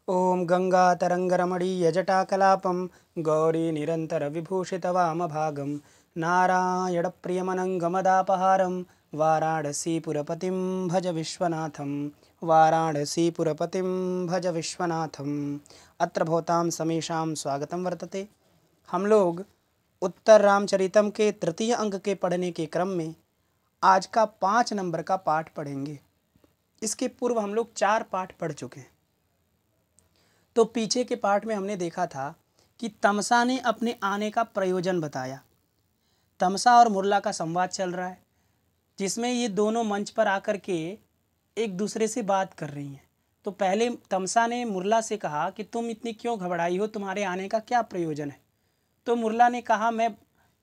ॐ गङ्गातरङ्गरमणीयजटाकलापं गौरीनिरन्तरविभूषितवामभागं नारायणप्रियमनङ्गमदापहारं वाराणसीपुरपतिं भज विश्वनाथं वाराणसीपुरपतिं भज विश्वनाथम्। अत्र भवतां समेषां स्वागतं वर्तते। हम लोग उत्तर रामचरितम के तृतीय अंक के पढ़ने के क्रम में आज का 5 नंबर का पाठ पढ़ेंगे। इसके पूर्व हम लोग 4 पाठ पढ़ चुके हैं। तो पीछे के पाठ में हमने देखा था कि तमसा ने अपने आने का प्रयोजन बताया। तमसा और मुरला का संवाद चल रहा है, जिसमें ये दोनों मंच पर आकर के एक दूसरे से बात कर रही हैं। तो पहले तमसा ने मुरला से कहा कि तुम इतनी क्यों घबराई हो, तुम्हारे आने का क्या प्रयोजन है। तो मुरला ने कहा, मैं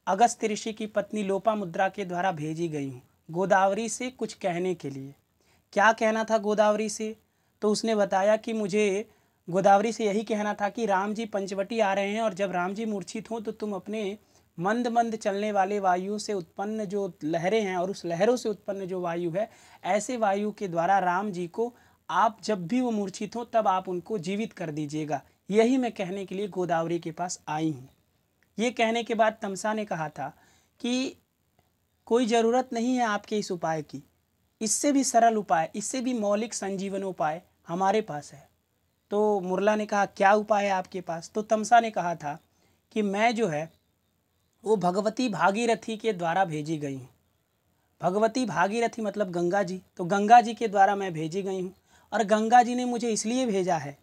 अगस्त ऋषि की पत्नी लोपामुद्रा के द्वारा भेजी गई हूँ गोदावरी से कुछ कहने के लिए। क्या कहना था गोदावरी से? तो उसने बताया कि मुझे गोदावरी से यही कहना था कि राम जी पंचवटी आ रहे हैं, और जब राम जी मूर्छित हों तो तुम अपने मंद मंद चलने वाले वायु से उत्पन्न जो लहरें हैं और उस लहरों से उत्पन्न जो वायु है, ऐसे वायु के द्वारा राम जी को आप जब भी वो मूर्छित हों तब आप उनको जीवित कर दीजिएगा। यही मैं कहने के लिए गोदावरी के पास आई हूँ। ये कहने के बाद तमसा ने कहा था कि कोई ज़रूरत नहीं है आपके इस उपाय की, इससे भी सरल उपाय, इससे भी मौलिक संजीवनोपाय हमारे पास है। तो मुरला ने कहा, क्या उपाय है आपके पास? तो तमसा ने कहा था कि मैं जो है वो भगवती भागीरथी के द्वारा भेजी गई हूँ। भगवती भागीरथी मतलब गंगा जी, तो गंगा जी के द्वारा मैं भेजी गई हूँ। और गंगा जी ने मुझे इसलिए भेजा है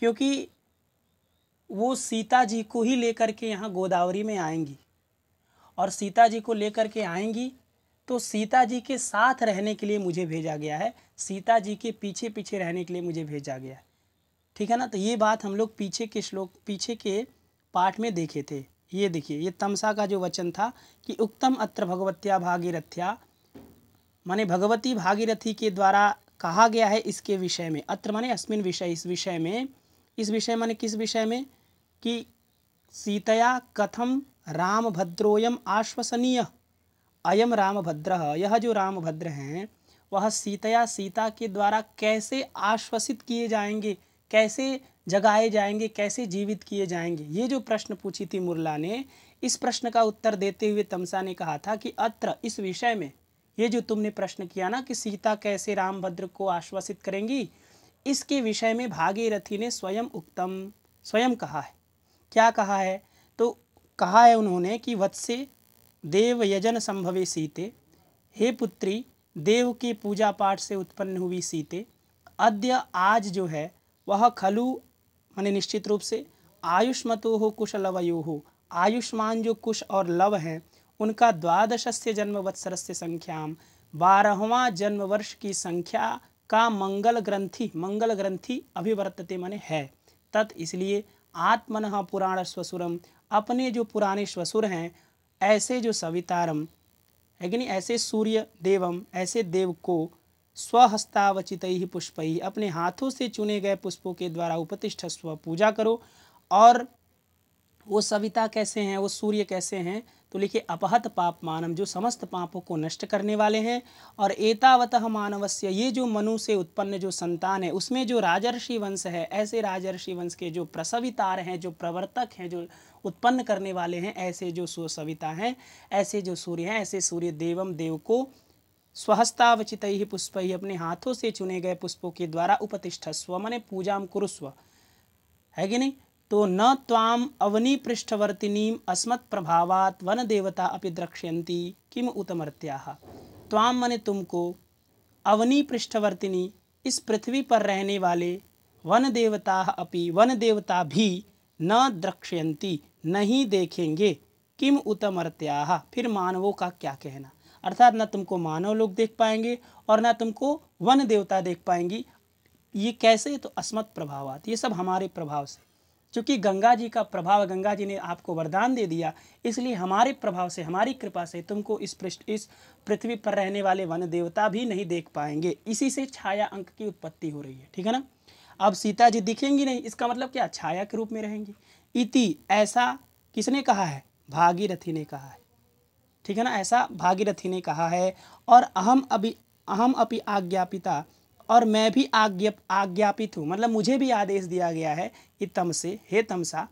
क्योंकि वो सीता जी को ही लेकर के यहाँ गोदावरी में आएंगी, और सीता जी को लेकर के आएंगी तो सीता जी के साथ रहने के लिए मुझे भेजा गया है, सीता जी के पीछे पीछे रहने के लिए मुझे भेजा गया है। ठीक है ना। तो ये बात हम लोग पीछे के पाठ में देखे थे। ये देखिए, ये तमसा का जो वचन था कि उक्तम अत्र भगवत्या भागीरथ्या, माने भगवती भागीरथी के द्वारा कहा गया है इसके विषय में। अत्र माने अस्मिन विषय, इस विषय में। इस विषय माने किस विषय में? कि सीतया कथम रामभद्रोयम आश्वसनीय, अयम रामभद्र, यह जो रामभद्र हैं वह सीता के द्वारा कैसे आश्वसित किए जाएंगे, कैसे जगाए जाएंगे, कैसे जीवित किए जाएंगे। ये जो प्रश्न पूछी थी मुरला ने, इस प्रश्न का उत्तर देते हुए तमसा ने कहा था कि अत्र, इस विषय में, ये जो तुमने प्रश्न किया ना कि सीता कैसे रामभद्र को आश्वसित करेंगी, इसके विषय में भागीरथी ने स्वयं कहा है। क्या कहा है? तो कहा है उन्होंने कि वत्से देव यजन संभवे सीते, हे पुत्री देव के पूजा पाठ से उत्पन्न हुई सीते, अद्य आज जो है वह खलु माने निश्चित रूप से आयुष्मतो हो कुशलवयो हो, आयुष्मान जो कुश और लव हैं उनका 12 जन्मवत्सरस्य संख्याम, 12वां जन्म वर्ष की संख्या का मंगल ग्रंथि अभिवर्तते माने है। तत् इसलिए आत्मनः पुराण स्वसुरम, अपने जो पुराने श्वसुर हैं ऐसे जो सवितारम है कि नहीं, ऐसे सूर्य देवम, ऐसे देव को स्वहस्तावचितैः पुष्पैः, अपने हाथों से चुने गए पुष्पों के द्वारा उपतिष्ठस्व, पूजा करो। और वो सविता कैसे हैं, वो सूर्य कैसे हैं? तो लिखिए अपहत पापमानम, जो समस्त पापों को नष्ट करने वाले हैं। और एतावतः मानवस्य, ये जो मनु से उत्पन्न जो संतान है उसमें जो राजर्षि वंश है, ऐसे राजर्षि वंश के जो प्रसवितार हैं, जो प्रवर्तक हैं, जो उत्पन्न करने वाले हैं, ऐसे जो सविता हैं, ऐसे जो सूर्य हैं, ऐसे सूर्य देवम, देव को स्वहस्तावचितैः पुष्पैः, अपने हाथों से चुने गए पुष्पों के द्वारा उपतिष्ठस्व माने पूजाम कुरुस्व, है कि नहीं। तो न त्वाम अवनी पृष्ठवर्तिनीम अस्मत् प्रभावात वन देवता अपि द्रक्ष्यन्ति किम उतमर्त्याः। त्वाम माने तुमको, अवनी पृष्ठवर्तिनी, इस पृथ्वी पर रहने वाले, वन देवता अपि, वन देवता भी, न द्रक्ष्यन्ति, नहीं देखेंगे, किम उतमर्त्याः, फिर मानवों का क्या कहना। अर्थात न तुमको मानव लोग देख पाएंगे और न तुमको वन देवता देख पाएंगी। ये कैसे? तो अस्मत् प्रभावात, ये सब हमारे प्रभाव से। क्योंकि गंगा जी का प्रभाव, गंगा जी ने आपको वरदान दे दिया, इसलिए हमारे प्रभाव से, हमारी कृपा से तुमको इस पृथ्वी पर रहने वाले वन देवता भी नहीं देख पाएंगे। इसी से छाया अंक की उत्पत्ति हो रही है। ठीक है ना। अब सीता जी दिखेंगी नहीं, इसका मतलब क्या? छाया के रूप में रहेंगी। इति, ऐसा किसने कहा है? भागीरथी ने कहा है। ठीक है ना, ऐसा भागीरथी ने कहा है। और अहम अपि आज्ञापिता, और मैं भी आज्ञापित हूँ, मतलब मुझे भी आदेश दिया गया है कि तमसे, हे तमसा,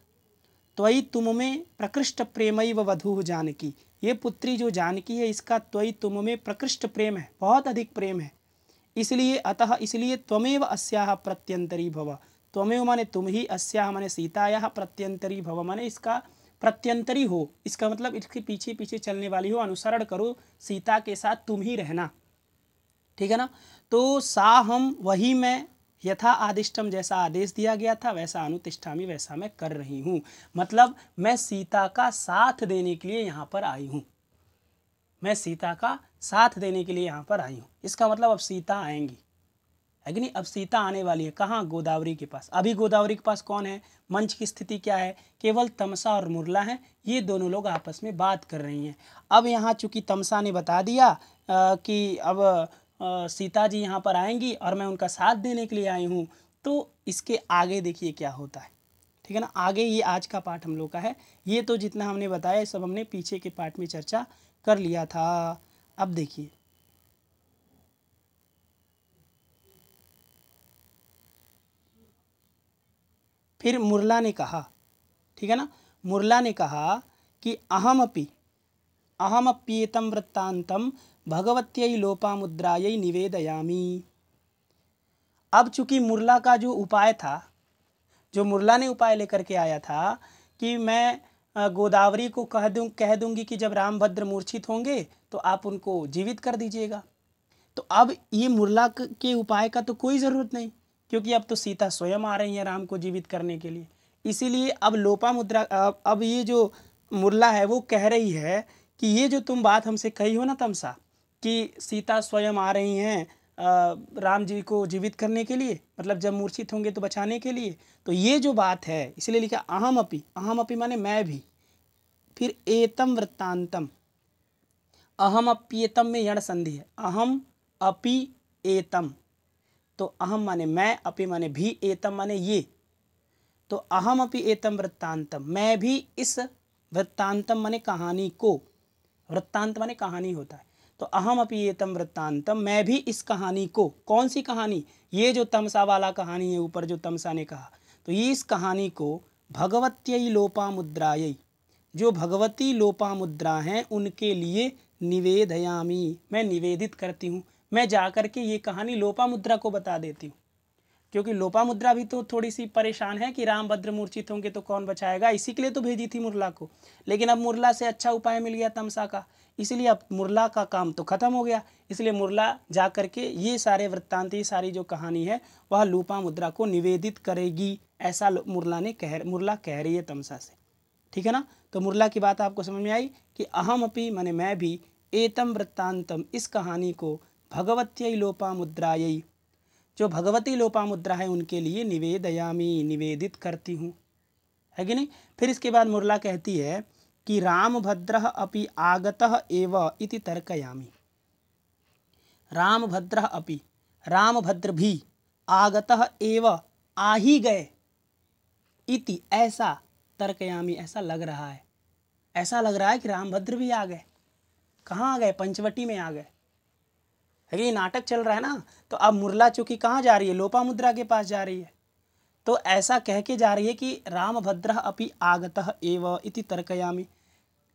त्वयि तुम में प्रकृष्ट प्रेमैव वधूः जानकी, ये पुत्री जो जानकी है इसका त्वयि तुम में प्रकृष्ट प्रेम है, बहुत अधिक प्रेम है। इसलिए अतः इसलिए त्वमेव अस्याः प्रत्यंतरी भव, त्वमेव माने तुम ही, अस्याः माने सीतायाः, प्रत्यंतरी भव माने इसका प्रत्यंतरी हो, इसका मतलब इसके पीछे पीछे चलने वाली हो, अनुसरण करो, सीता के साथ तुम ही रहना, ठीक है ना। तो सा हम, वही मैं, यथा आदिष्टम, जैसा आदेश दिया गया था वैसा अनुतिष्ठामि, वैसा मैं कर रही हूँ। मतलब मैं सीता का साथ देने के लिए यहाँ पर आई हूँ, मैं सीता का साथ देने के लिए यहाँ पर आई हूँ। इसका मतलब अब सीता आएंगी, है कि नहीं। अब सीता आने वाली है, कहाँ, गोदावरी के पास। अभी गोदावरी के पास कौन है, मंच की स्थिति क्या है, केवल तमसा और मुरला हैं, ये दोनों लोग आपस में बात कर रही हैं। अब यहाँ चूंकि तमसा ने बता दिया कि अब सीता जी यहाँ पर आएंगी और मैं उनका साथ देने के लिए आई हूँ, तो इसके आगे देखिए क्या होता है, ठीक है ना। आगे ये आज का पाठ हम लोग का है, ये तो जितना हमने बताया सब हमने पीछे के पाठ में चर्चा कर लिया था। अब देखिए, फिर मुरला ने कहा, ठीक है ना, मुरला ने कहा कि अहमप्येतं वृत्तांतम भगवत्यै लोपामुद्रायै निवेदयामि। अब चूंकि मुरला का जो उपाय था, जो मुरला ने उपाय लेकर के आया था कि मैं गोदावरी को कह दूंगी कि जब रामभद्र मूर्छित होंगे तो आप उनको जीवित कर दीजिएगा। तो अब ये मुरला के उपाय का तो कोई ज़रूरत नहीं, क्योंकि अब तो सीता स्वयं आ रही है राम को जीवित करने के लिए। इसीलिए अब लोपामुद्रा, अब ये जो मुरला है वो कह रही है कि ये जो तुम बात हमसे कही हो ना तमसा, कि सीता स्वयं आ रही हैं राम जी को जीवित करने के लिए, मतलब जब मूर्छित होंगे तो बचाने के लिए, तो ये जो बात है इसलिए लिखा अहमपि माने मैं भी, फिर एतम वृत्तांतम, अहमप्येतम में यण संधि है, अहम अपि एतम, तो अहम माने मैं, अपि माने भी, एतम माने ये, तो अहम अपि एतम वृत्तांतम, मैं भी इस वृत्तांतम माने कहानी को, वृत्तांत माने कहानी होता है, तो अहम अपि एतम वृत्तांतम, मैं भी इस कहानी को, कौन सी कहानी, ये जो तमसा वाला कहानी है ऊपर जो तमसा ने कहा, तो ये इस कहानी को भगवत्यै लोपामुद्रायै, जो भगवती लोपामुद्रा हैं उनके लिए निवेदयामी, मैं निवेदित करती हूँ, मैं जाकर के ये कहानी लोपामुद्रा को बता देती हूँ, क्योंकि लोपामुद्रा भी तो थोड़ी सी परेशान है कि रामभद्र मूर्छित होंगे तो कौन बचाएगा, इसी के लिए तो भेजी थी मुरला को। लेकिन अब मुरला से अच्छा उपाय मिल गया तमसा का, इसलिए अब मुरला का काम तो खत्म हो गया, इसलिए मुरला जा करके ये सारे वृत्तांत, ये सारी जो कहानी है वह लोपामुद्रा को निवेदित करेगी, ऐसा मुरला कह रही है तमसा से, ठीक है ना। तो मुरला की बात आपको समझ में आई कि अहम अपि माने मैं भी, एतम वृत्तांतम इस कहानी को, भगवत्यै लोपामुद्रायै जो भगवती लोपामुद्रा है उनके लिए, निवेदयामी निवेदित करती हूँ, है कि नहीं। फिर इसके बाद मुरला कहती है कि रामभद्रः अपि आगतः एव इति तर्कयामि, रामभद्रः अपि, रामभद्र भी, आगतः एव आ ही गए, इति ऐसा, तर्कयामी ऐसा लग रहा है, ऐसा लग रहा है कि रामभद्र भी आ गए। कहाँ आ गए, पंचवटी में आ गए, है कि नाटक चल रहा है ना। तो अब मुरला चूंकि कहाँ जा रही है, लोपामुद्रा के पास जा रही है, तो ऐसा कह के जा रही है कि रामभद्रः अपि आगतः एव इति तर्कयामि,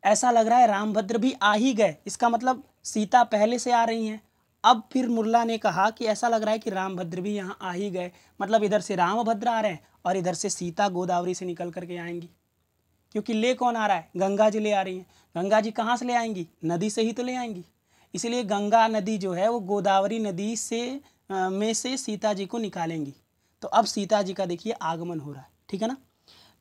ऐसा लग रहा है रामभद्र भी आ ही गए, इसका मतलब सीता पहले से आ रही हैं। अब फिर मुरला ने कहा कि ऐसा लग रहा है कि रामभद्र भी यहाँ आ ही गए, मतलब इधर से रामभद्र आ रहे हैं और इधर से सीता गोदावरी से निकल करके आएंगी, क्योंकि ले कौन आ रहा है, गंगा जी ले आ रही हैं। गंगा जी कहाँ से ले आएंगी, नदी से ही तो ले आएंगी, इसलिए गंगा नदी जो है वो गोदावरी नदी से में से सीता जी को निकालेंगी। तो अब सीता जी का देखिए आगमन हो रहा है, ठीक है ना।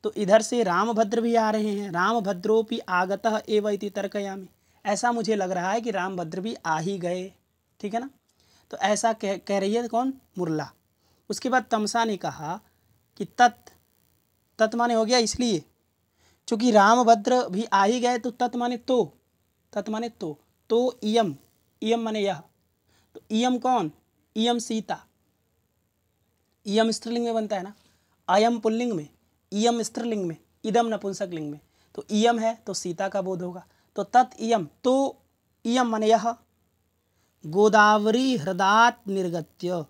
तो इधर से रामभद्र भी आ रहे हैं, रामभद्रोपि आगतः एव इति तर्कयामि, ऐसा मुझे लग रहा है कि रामभद्र भी आ ही गए, ठीक है ना। तो ऐसा कह रही है कौन, मुरला। उसके बाद तमसा ने कहा कि तत् माने हो गया इसलिए चूँकि रामभद्र भी आ ही गए, तो तत् माने तो इयम, इयम माने यह, तो इयम कौन, इयम सीता, इयम स्त्रीलिंग में बनता है ना, अयम पुल्लिंग में, इयम स्त्रीलिंग में, इदम नपुंसक लिंग में, तो इयम है तो सीता का बोध होगा, तो तत् इयम, तो इयम माने यह, गोदावरी हृदात निर्गत्य,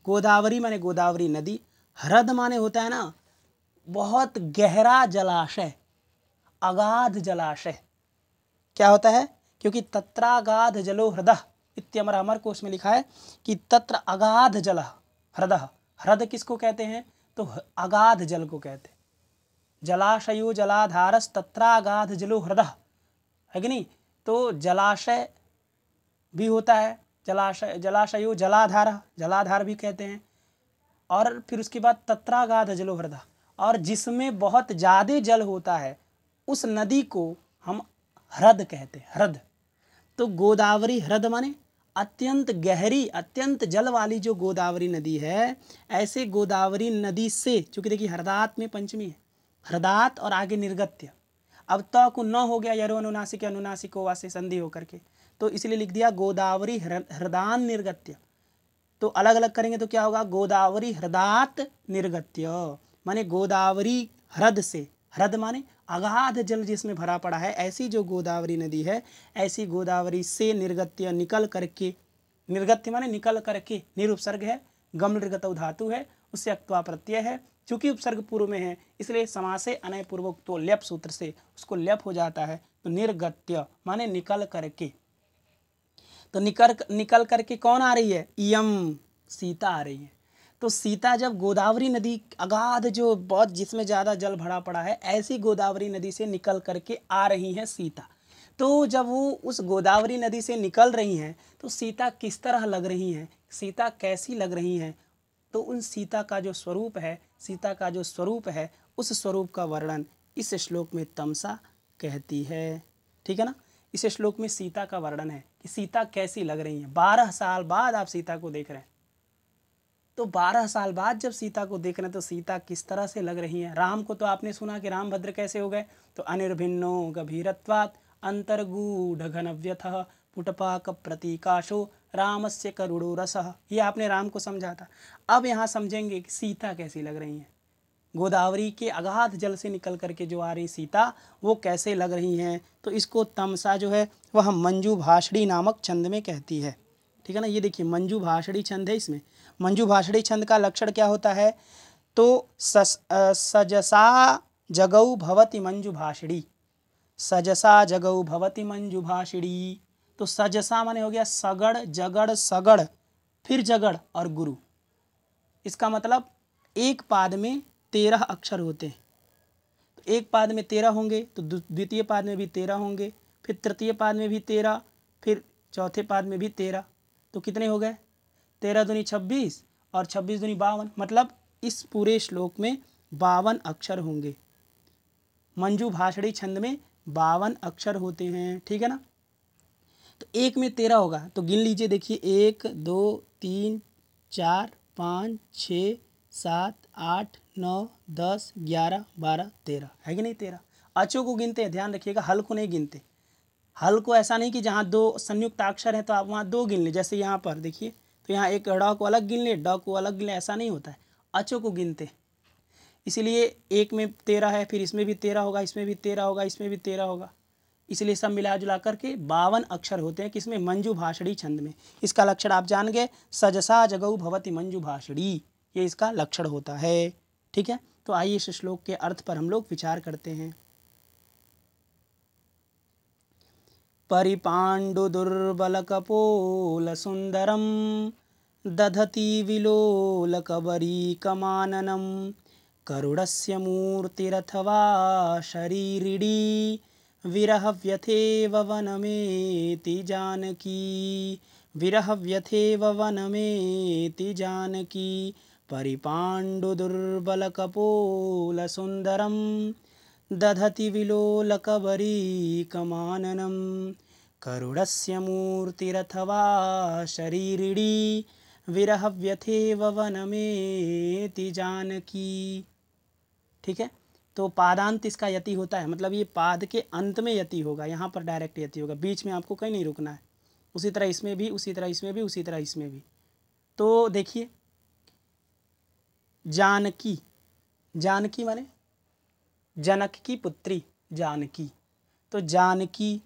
गोदावरी माने गोदावरी नदी, ह्रद माने होता है ना बहुत गहरा जलाशय, अगाध जलाशय। क्या होता है? क्योंकि तत्रागाध जलो ह्रदः इत्यमर अमर कोश में लिखा है कि तत्र अगाध जल ह्रदः। ह्रद किसको कहते हैं? तो अगाध जल को कहते हैं। जलाशयो जलाधारस तत्रागाध जलो ह्रदः, है कि नहीं? तो जलाशय भी होता है, जलाशयो जलाधार, जलाधार भी कहते हैं। और फिर उसके बाद तत्रागाध जलो ह्रदः, और जिसमें बहुत ज़्यादा जल होता है उस नदी को हम ह्रद कहते हैं, ह्रद। तो गोदावरी ह्रद माने अत्यंत गहरी, अत्यंत जल वाली जो गोदावरी नदी है, ऐसे गोदावरी नदी से, चूंकि देखिए ह्रदात में पंचमी है, ह्रदात और आगे निर्गत्य, अब त को न हो गया यरो अनुनासिक अनुनासिको वासे संधि होकर के, तो इसलिए लिख दिया गोदावरी ह्रदान निर्गत्य। तो अलग अलग करेंगे तो क्या होगा? गोदावरी ह्रदात निर्गत्य, माने गोदावरी ह्रद से, ह्रद माने अगाध जल जिसमें भरा पड़ा है, ऐसी जो गोदावरी नदी है, ऐसी गोदावरी से निर्गत्य, निकल करके, निर्गत्य माने निकल करके, निरुपसर्ग है, गम निर्गत धातु है, उससे अक्त्वा प्रत्यय है। चूंकि उपसर्ग पूर्व में है इसलिए समासे अनय पूर्वक तो ल्यप सूत्र से उसको ल्यप हो जाता है। तो निर्गत्य माने निकल करके, तो निकल करके कौन आ रही है? इयम, सीता आ रही है। तो सीता जब गोदावरी नदी अगाध जो बहुत जिसमें ज़्यादा जल भरा पड़ा है, ऐसी गोदावरी नदी से निकल करके आ रही हैं सीता। तो जब वो उस गोदावरी नदी से निकल रही हैं तो सीता किस तरह लग रही हैं, सीता कैसी लग रही हैं? तो उन सीता का जो स्वरूप है, सीता का जो स्वरूप है, उस स्वरूप का वर्णन इस श्लोक में तमसा कहती है। ठीक है ना? इस श्लोक में सीता का वर्णन है कि सीता कैसी लग रही है। 12 साल बाद आप सीता को देख रहे हैं, तो 12 साल बाद जब सीता को देख रहे हैं तो सीता किस तरह से लग रही हैं। राम को तो आपने सुना कि राम भद्र कैसे हो गए, तो अनिर्भिन्नो गभीरत्वात् अंतर्गूढ़ घनव्यथः पुटपाक प्रतीकाशो रामस्य करुणो रसः, ये आपने राम को समझा था। अब यहाँ समझेंगे कि सीता कैसी लग रही हैं। गोदावरी के अगाध जल से निकल करके जो आ रही सीता, वो कैसे लग रही हैं। तो इसको तमसा जो है वह मंजू भाषणी नामक छंद में कहती है। ठीक है ना? ये देखिए मंजू भाषणी छंद है। इसमें मंजू भाषणी छंद का लक्षण क्या होता है? तो सजसा जगौ भवति मंजू भाषणी, सजसा जगौ भवति मंजू भाषणी। तो सजसा माने हो गया सगड़, जगड़, सगड़, फिर जगड़ और गुरु। इसका मतलब एक पाद में 13 अक्षर होते हैं। तो एक पाद में 13 होंगे तो द्वितीय पाद में भी 13 होंगे, फिर तृतीय पाद में भी 13, फिर चौथे पाद में भी 13। तो कितने हो गए? 13 दूनी 26 और 26 दूनी 52। मतलब इस पूरे श्लोक में 52 अक्षर होंगे। मंजू भाषणी छंद में 52 अक्षर होते हैं। ठीक है ना? तो एक में 13 होगा तो गिन लीजिए। देखिए 1 2 3 4 5 6 7 8 9 10 11 12 13, है कि नहीं? 13 अचों को गिनते हैं, ध्यान रखिएगा, हल को नहीं गिनते। हल को ऐसा नहीं कि जहाँ 2 संयुक्त अक्षर है तो आप वहाँ 2 गिन ले, जैसे यहाँ पर देखिए, तो यहाँ एक ड को अलग गिन ले, ड को अलग गिन ले, ऐसा नहीं होता है। अचों को गिनते, इसीलिए एक में 13 है, फिर इसमें भी 13 होगा, इसमें भी 13 होगा, इसमें भी 13 होगा, इसलिए सब मिला जुला करके 52 अक्षर होते हैं। किसमें? मंजू भाषणी छंद में। इसका लक्षण आप जान गए, सजसा जगौ भवति मंजू भाषणी, ये इसका लक्षण होता है। ठीक है? तो आइए इस श्लोक के अर्थ पर हम लोग विचार करते हैं। परिपाण्डु दुर्बल कपोल सुंदरम दधति विलोल कबरी कमाननम करुणस्य मूर्तिरथवा शरीरिणी विरह व्यथेव वनमेति जानकी, विरह व्यथेव वनमेति जानकी। परिपाण्डु दुर्बल कपोल सुंदरम दधति विलोल कबरी कमाननम करुणस्य मूर्तिरथवा शरीरिणी विरह व्यथेव वनमेति जानकी। ठीक है? तो पादांत इसका यति होता है, मतलब ये पाद के अंत में यति होगा, यहाँ पर डायरेक्ट यति होगा, बीच में आपको कहीं नहीं रुकना है। उसी तरह इसमें भी, उसी तरह इसमें भी, उसी तरह इसमें भी। तो देखिए जानकी, जानकी माने जनक की पुत्री जानकी। तो जानकी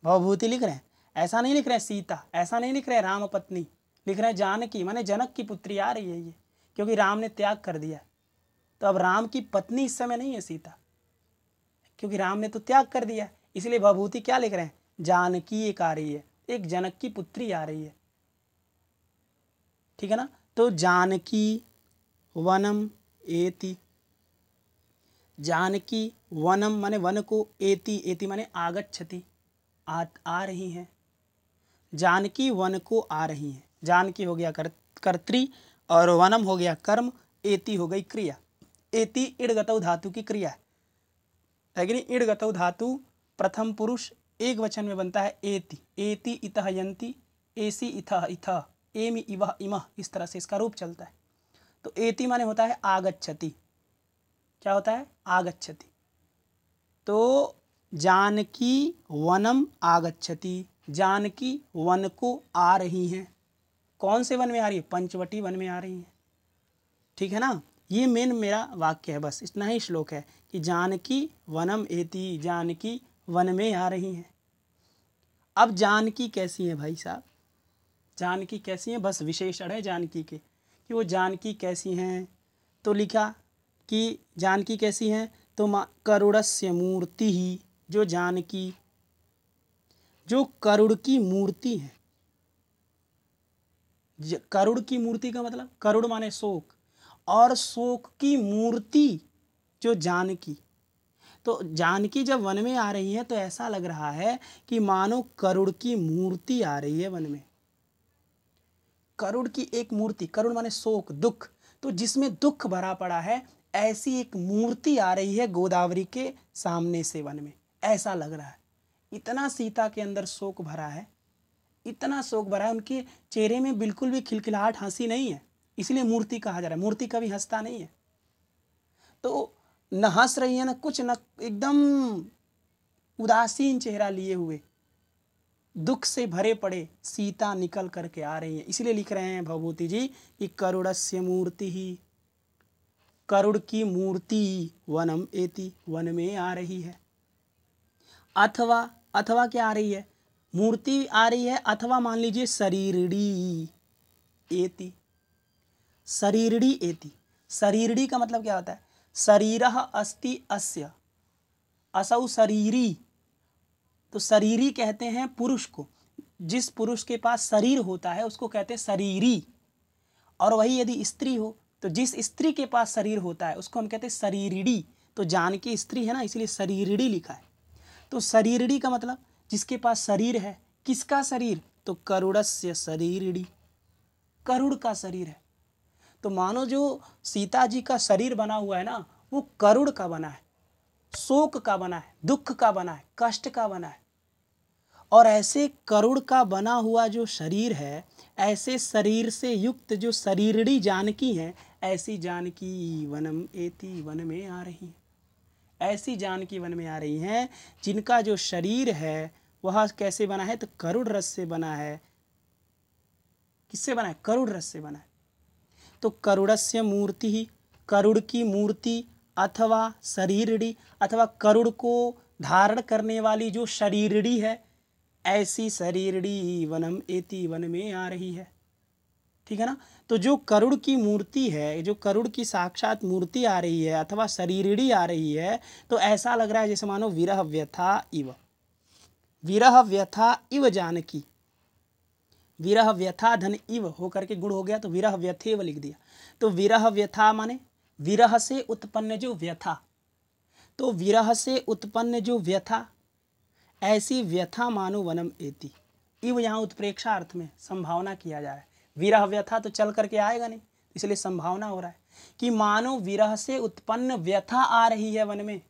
भवभूति लिख रहे हैं, ऐसा नहीं लिख रहे हैं सीता, ऐसा नहीं लिख रहे हैं राम पत्नी, लिख रहे हैं जानकी माने जनक की पुत्री आ रही है ये, क्योंकि राम ने त्याग कर दिया। तो अब राम की पत्नी इस समय नहीं है सीता, क्योंकि राम ने तो त्याग कर दिया, इसलिए भभूति क्या लिख रहे हैं, जानकी एक आ रही है, एक जनक की पुत्री आ रही है। ठीक है ना। तो जानकी वनम एति, जानकी वनम माने वन को, एति एति माने आगच्छति आ रही हैं। जानकी वन को आ रही हैं। जानकी हो गया कर्त्री और वनम हो गया कर्म, एति हो गई क्रिया। एति इड़गतौ धातु की क्रिया है कि नहीं। इड़गतौ धातु प्रथम पुरुष एक वचन में बनता है एति, एति इतः यन्ति, एसी इथः इथः, एमि इवः इमः, इस तरह से इसका रूप चलता है। तो एति माने होता है आगच्छति। क्या होता है, आगच्छति। तो जानकी वनम आगच्छति, जानकी वन को आ रही हैं। कौन से वन में आ रही है, पंचवटी वन में आ रही हैं। ठीक है ना। ये मेन मेरा वाक्य है, बस इतना ही श्लोक है कि जानकी वनम एति, जानकी वन में आ रही हैं। अब जानकी कैसी है भाई साहब, जानकी कैसी है, बस विशेषण है जानकी के कि वो जानकी कैसी हैं। तो लिखा कि जानकी कैसी हैं, तो करुणस्य मूर्ति ही, जो जानकी जो करुण की मूर्ति है। करुण की मूर्ति का मतलब, करुण माने शोक, और शोक की मूर्ति जो जानकी। तो जानकी जब वन में आ रही है तो ऐसा लग रहा है कि मानो करुण की मूर्ति आ रही है वन में। करुण की एक मूर्ति, करुण माने शोक, दुख, तो जिसमें दुख भरा पड़ा है ऐसी एक मूर्ति आ रही है गोदावरी के सामने से वन में, ऐसा लग रहा है। इतना सीता के अंदर शोक भरा है, इतना शोक भरा है, उनके चेहरे में बिल्कुल भी खिलखिलाहट, हंसी नहीं है, इसलिए मूर्ति कहा जा रहा है। मूर्ति कभी हंसता नहीं है। तो न हंस रही है न कुछ, न एकदम उदासीन चेहरा लिए हुए, दुख से भरे पड़े सीता निकल करके आ रही है। इसलिए लिख रहे हैं भभूति जी कि करुणस्य मूर्ति ही, करुण की मूर्ति वनम एति, वन में आ रही है। अथवा, अथवा क्या आ रही है, मूर्ति आ रही है, अथवा मान लीजिए शरीरड़ी एति, शरीरड़ी एति। शरीरड़ी का मतलब क्या होता है, शरीरः अस्ति अस्य, असौ शरीरी। तो शरीरी कहते हैं पुरुष को, जिस पुरुष के पास शरीर होता है उसको कहते हैं शरीरी। और वही यदि स्त्री हो तो जिस स्त्री के पास शरीर होता है उसको हम कहते हैं शरीरिड़ी। तो जानकी स्त्री है ना, इसलिए शरीरिड़ी लिखा है। तो शरीरिड़ी का मतलब जिसके पास शरीर है। किसका शरीर, तो करुणस्य शरीरिड़ी, करुण का शरीर है। तो मानो जो सीता जी का शरीर बना हुआ है ना, वो करुण का बना है, शोक का बना है, दुख का बना है, कष्ट का बना है। और ऐसे करुण का बना हुआ जो शरीर है, ऐसे शरीर से युक्त जो शरीरड़ी जानकी है, ऐसी जानकी वनम एति, वन में आ रही है। ऐसी जानकी वन में आ रही हैं जिनका जो शरीर है वह कैसे बना है, तो करुण रस से बना है। किससे बना है, करुण रस से बना है। तो करुणस्य मूर्ति ही, करुण की मूर्ति, अथवा शरीरड़ी, अथवा करुण को धारण करने वाली जो शरीरड़ी है, ऐसी शरीरड़ी वनम एति, वन में आ रही है। ठीक है ना। तो जो करुण की मूर्ति है, जो करुण की साक्षात मूर्ति आ रही है अथवा शरीरड़ी आ रही है, तो ऐसा लग रहा है जैसे मानो विरह व्यथा इव, विरह व्यथा इव जानकी। विरह व्यथा धन इव होकर के गुण हो गया, तो विरह व्यथेव लिख दिया। तो विरह व्यथा माने विरह से उत्पन्न जो व्यथा, तो विरह से उत्पन्न जो व्यथा, ऐसी व्यथा मानो वनम एति। इव यहाँ उत्प्रेक्षा अर्थ में संभावना किया जा रहा है। विरह व्यथा तो चल करके आएगा नहीं, इसलिए संभावना हो रहा है कि मानो विरह से उत्पन्न व्यथा आ रही है वन में।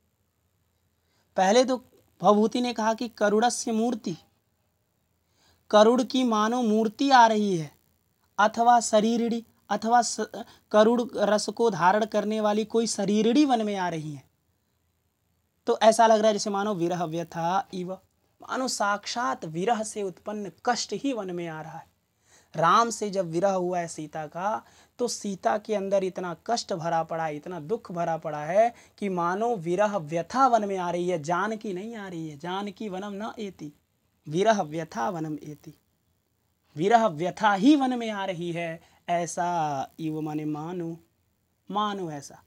पहले तो भभूति ने कहा कि करुणस्य मूर्ति, करुण की मानो मूर्ति आ रही है, अथवा शरीरड़ी, अथवा करुण रस को धारण करने वाली कोई शरीरड़ी वन में आ रही है। तो ऐसा लग रहा है जैसे मानो विरह व्यथा इव, मानो साक्षात विरह से उत्पन्न कष्ट ही वन में आ रहा है। राम से जब विरह हुआ है सीता का, तो सीता के अंदर इतना कष्ट भरा पड़ा है, इतना दुख भरा पड़ा है कि मानो विरह व्यथा वन में आ रही है, जानकी नहीं आ रही है। जानकी वनम न एति, विरह व्यथा वनम एति। विरह व्यथा ही वन में आ रही है, ऐसा इव माने मानो, मानो ऐसा।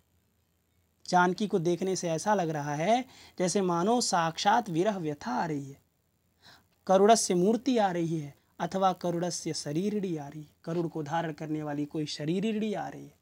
जानकी को देखने से ऐसा लग रहा है जैसे मानो साक्षात विरह व्यथा आ रही है, करुड़स्य मूर्ति आ रही है, अथवा करुड़स्य शरीरड़ी आ रही है, करुड़ को धारण करने वाली कोई शरीरड़ी आ रही है।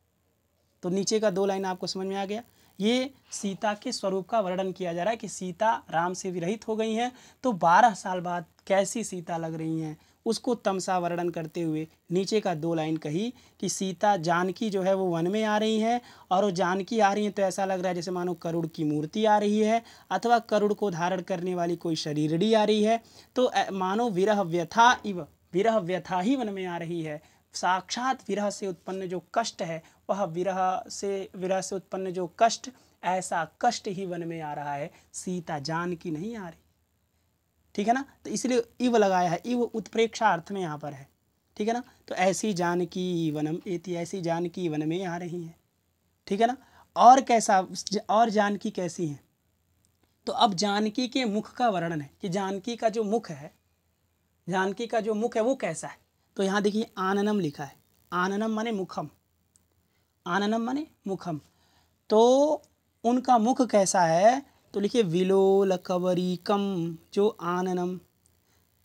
तो नीचे का 2 लाइन आपको समझ में आ गया। ये सीता के स्वरूप का वर्णन किया जा रहा है कि सीता राम से विरहित हो गई हैं, तो 12 साल बाद कैसी सीता लग रही हैं, उसको तमसा वर्णन करते हुए नीचे का 2 लाइन कही कि सीता जानकी जो है वो वन में आ रही हैं, और वो जानकी आ रही हैं तो ऐसा लग रहा है जैसे मानो करुड़ की मूर्ति आ रही है, अथवा करुड़ को धारण करने वाली कोई शरीरड़ी आ रही है। तो मानो विरह व्यथा इव, विरह व्यथा ही वन में आ रही है। साक्षात विरह से उत्पन्न जो कष्ट है, वह विरह से उत्पन्न जो कष्ट, ऐसा कष्ट ही वन में आ रहा है, सीता जानकी नहीं आ रही। ठीक है ना, तो इसलिए इव लगाया है, इव उत्प्रेक्षा अर्थ में यहाँ पर है। ठीक है ना, तो ऐसी जानकी वनम एति, ऐसी जानकी वन में आ रही है। ठीक है ना, और कैसा, और जानकी कैसी है, तो अब जानकी के मुख का वर्णन है कि जानकी का जो मुख है, जानकी का जो मुख है वो कैसा है। तो यहाँ देखिए आननम लिखा है, आननम माने मुखम, आननम माने मुखम। तो उनका मुख कैसा है, तो लिखिए विलोल कबरीकम, जो आननम,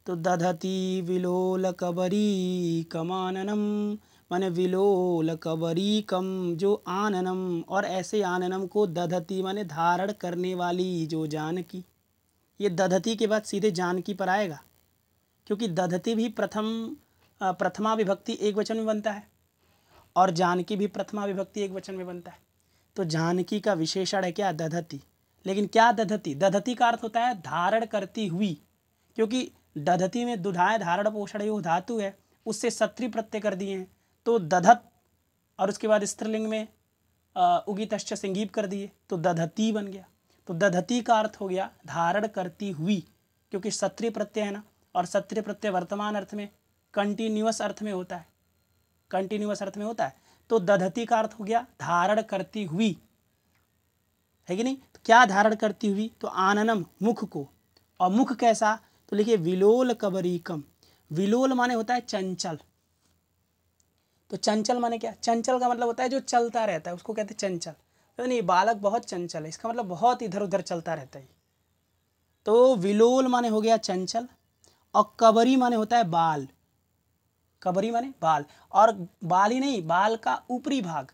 तो दधति विलोल कबरीकम आननम, माने विलोल कबरीकम जो आननम, और ऐसे आननम को दधति माने धारण करने वाली जो जानकी। ये दधति के बाद सीधे जानकी पर आएगा, क्योंकि दधति भी प्रथमा विभक्ति एक वचन में बनता है, और जानकी भी प्रथमा विभक्ति एक वचन में बनता है। तो जानकी का विशेषण है क्या, दधति। लेकिन क्या दधति, दधति का अर्थ होता है धारण करती हुई, क्योंकि दधति में दुधाए धारण पोषण यो धातु है, उससे सत्री प्रत्यय कर दिए हैं, तो दधत, और उसके बाद स्त्रीलिंग में उगितश्च सिंगीप कर दिए, तो दधति बन गया। तो दधति का अर्थ हो गया धारण करती हुई, क्योंकि सत्री प्रत्यय है ना, और सत्री प्रत्यय वर्तमान अर्थ में कंटिन्यूअस अर्थ में होता है, कंटिन्यूअस अर्थ में होता है। तो दधति का अर्थ हो गया धारण करती हुई, है कि नहीं। तो क्या धारण करती हुई, तो आननम मुख को, और मुख कैसा, तो लिखिए विलोल कबरीकम। विलोल माने होता है चंचल, तो चंचल माने क्या, चंचल का मतलब होता है जो चलता रहता है, उसको कहते हैं चंचल। तो नहीं, बालक बहुत चंचल है, इसका मतलब बहुत इधर उधर चलता रहता है। तो विलोल माने हो गया चंचल, और कबरी माने होता है बाल, कबरी माने बाल, और बाल ही नहीं, बाल का ऊपरी भाग,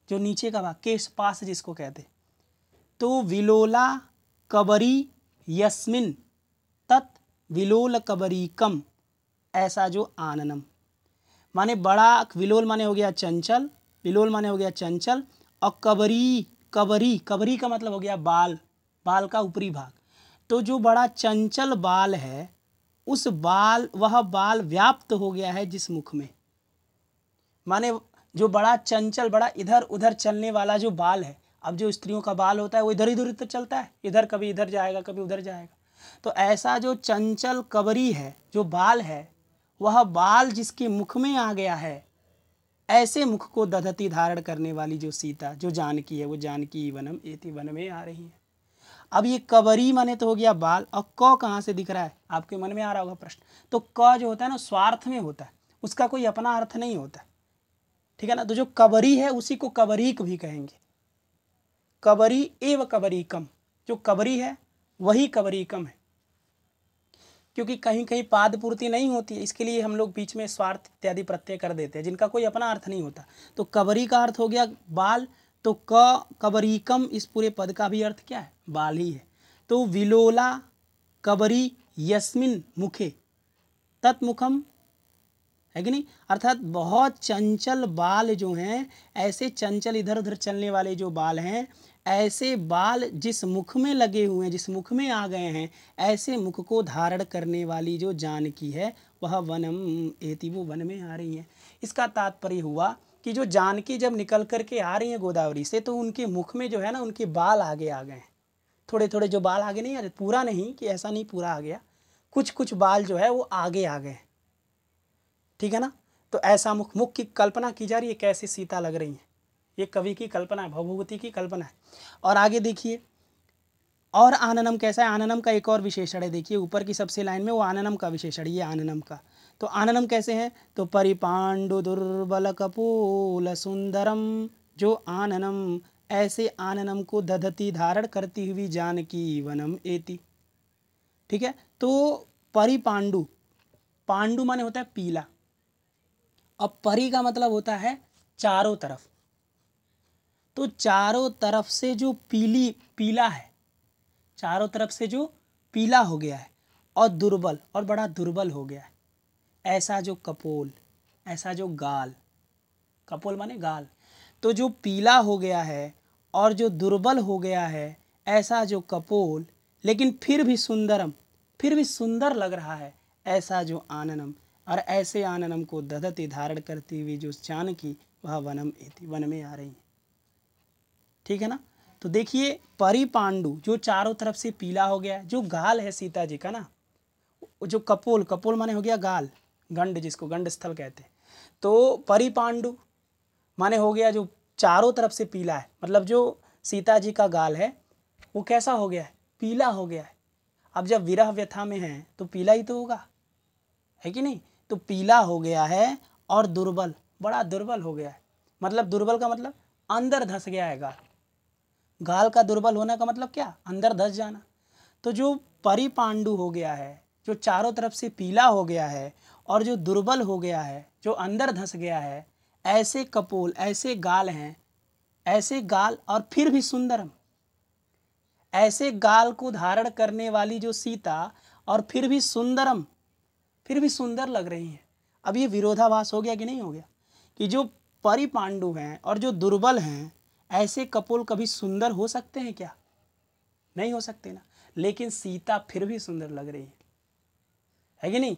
जो नीचे का भाग, केश पास जिसको कहते। तो विलोला कबरी यस्मिन तत् विलोल कबरीकम, ऐसा जो आननम, माने बड़ा, विलोल माने हो गया चंचल, विलोल माने हो गया चंचल, और कबरी, कबरी, कबरी का मतलब हो गया बाल, बाल का ऊपरी भाग। तो जो बड़ा चंचल बाल है, उस बाल, वह बाल व्याप्त हो गया है जिस मुख में, माने जो बड़ा चंचल, बड़ा इधर उधर चलने वाला जो बाल है। अब जो स्त्रियों का बाल होता है वो इधर इधर तो चलता है, इधर कभी इधर जाएगा कभी उधर जाएगा। तो ऐसा जो चंचल कबरी है, जो बाल है, वह बाल जिसके मुख में आ गया है, ऐसे मुख को दधति धारण करने वाली जो सीता, जो जानकी है, वो जानकी वनम एति वन में आ रही है। अब ये कबरी माने तो हो गया बाल, और क कहाँ से दिख रहा है, आपके मन में आ रहा होगा प्रश्न। तो क जो होता है ना, स्वार्थ में होता है, उसका कोई अपना अर्थ नहीं होता, ठीक है ना। तो जो कबरी है उसी को कबरीक भी कहेंगे, कबरी एव कबरीकम, जो कबरी है वही कबरीकम है, क्योंकि कहीं कहीं पाद पूर्ति नहीं होती है, इसके लिए हम लोग बीच में स्वार्थ इत्यादि प्रत्यय कर देते हैं, जिनका कोई अपना अर्थ नहीं होता। तो कबरी का अर्थ हो गया बाल, तो कबरीकम, इस पूरे पद का भी अर्थ क्या है, बाल ही है। तो विलोला कबरी यस्मिन मुखे तत्मुखम, है कि नहीं, अर्थात बहुत चंचल बाल जो हैं, ऐसे चंचल इधर उधर चलने वाले जो बाल हैं, ऐसे बाल जिस मुख में लगे हुए हैं, जिस मुख में आ गए हैं, ऐसे मुख को धारण करने वाली जो जानकी है, वह वनम एति, वो वन में आ रही है। इसका तात्पर्य हुआ कि जो जानकी जब निकल करके आ रही है गोदावरी से, तो उनके मुख में जो है ना, उनके बाल आगे आ गए हैं, थोड़े थोड़े जो बाल आगे नहीं आ रहे, पूरा नहीं कि ऐसा नहीं पूरा आ गया, कुछ कुछ बाल जो है वो आगे आ गए, ठीक है ना। तो ऐसा मुख, मुख की कल्पना की जा रही है, कैसे सीता लग रही है, ये कवि की कल्पना है, भवभूति की कल्पना है। और आगे देखिए, और आननम कैसा है, आननम का एक और विशेषण है, देखिए ऊपर की सबसे लाइन में वो आननम का विशेषण, ये आननम का। तो आननम कैसे हैं? तो परिपांडु दुर्बल कपूल सुंदरम, जो आननम ऐसे आननम को दधती धारण करती हुई जानकी वनम एति। ठीक है, तो परिपांडु, पांडु माने होता है पीला, अब परि का मतलब होता है चारों तरफ। तो चारों तरफ से जो पीला है, चारों तरफ से जो पीला हो गया है और दुर्बल, और बड़ा दुर्बल हो गया है, ऐसा जो कपोल, ऐसा जो गाल, कपोल माने गाल, तो जो पीला हो गया है और जो दुर्बल हो गया है, ऐसा जो कपोल, लेकिन फिर भी सुंदरम, फिर भी सुंदर लग रहा है, ऐसा जो आननम, और ऐसे आननम को दधति धारण करती हुई जो जानकी, वह वनम एति, वन में आ रही है। ठीक है ना। तो देखिए परिपांडु जो चारों तरफ से पीला हो गया है, जो गाल है सीता जी का ना, जो कपोल, कपोल माने हो गया गाल, गंड, जिसको गंड स्थल कहते हैं। तो परिपांडु माने हो गया जो चारों तरफ से पीला है, मतलब जो सीता जी का गाल है वो कैसा हो गया है? पीला हो गया है। अब जब विरह व्यथा में है तो पीला ही तो होगा, है कि नहीं? तो पीला हो गया है और दुर्बल, बड़ा दुर्बल हो गया है। मतलब दुर्बल का मतलब अंदर धंस गया है गाल। गाल का दुर्बल होने का मतलब क्या? अंदर धंस जाना। तो जो परिपांडु हो गया है, जो चारों तरफ से पीला हो गया है और जो दुर्बल हो गया है, जो अंदर धंस गया है, ऐसे कपोल, ऐसे गाल हैं, ऐसे गाल और फिर भी सुंदरम, ऐसे गाल को धारण करने वाली जो सीता, और फिर भी सुंदरम, फिर भी सुंदर लग रही हैं। अब ये विरोधाभास हो गया कि नहीं हो गया? कि जो परिपांडु हैं और जो दुर्बल हैं, ऐसे कपोल कभी सुंदर हो सकते हैं क्या? नहीं हो सकते ना। लेकिन सीता फिर भी सुंदर लग रही है कि नहीं?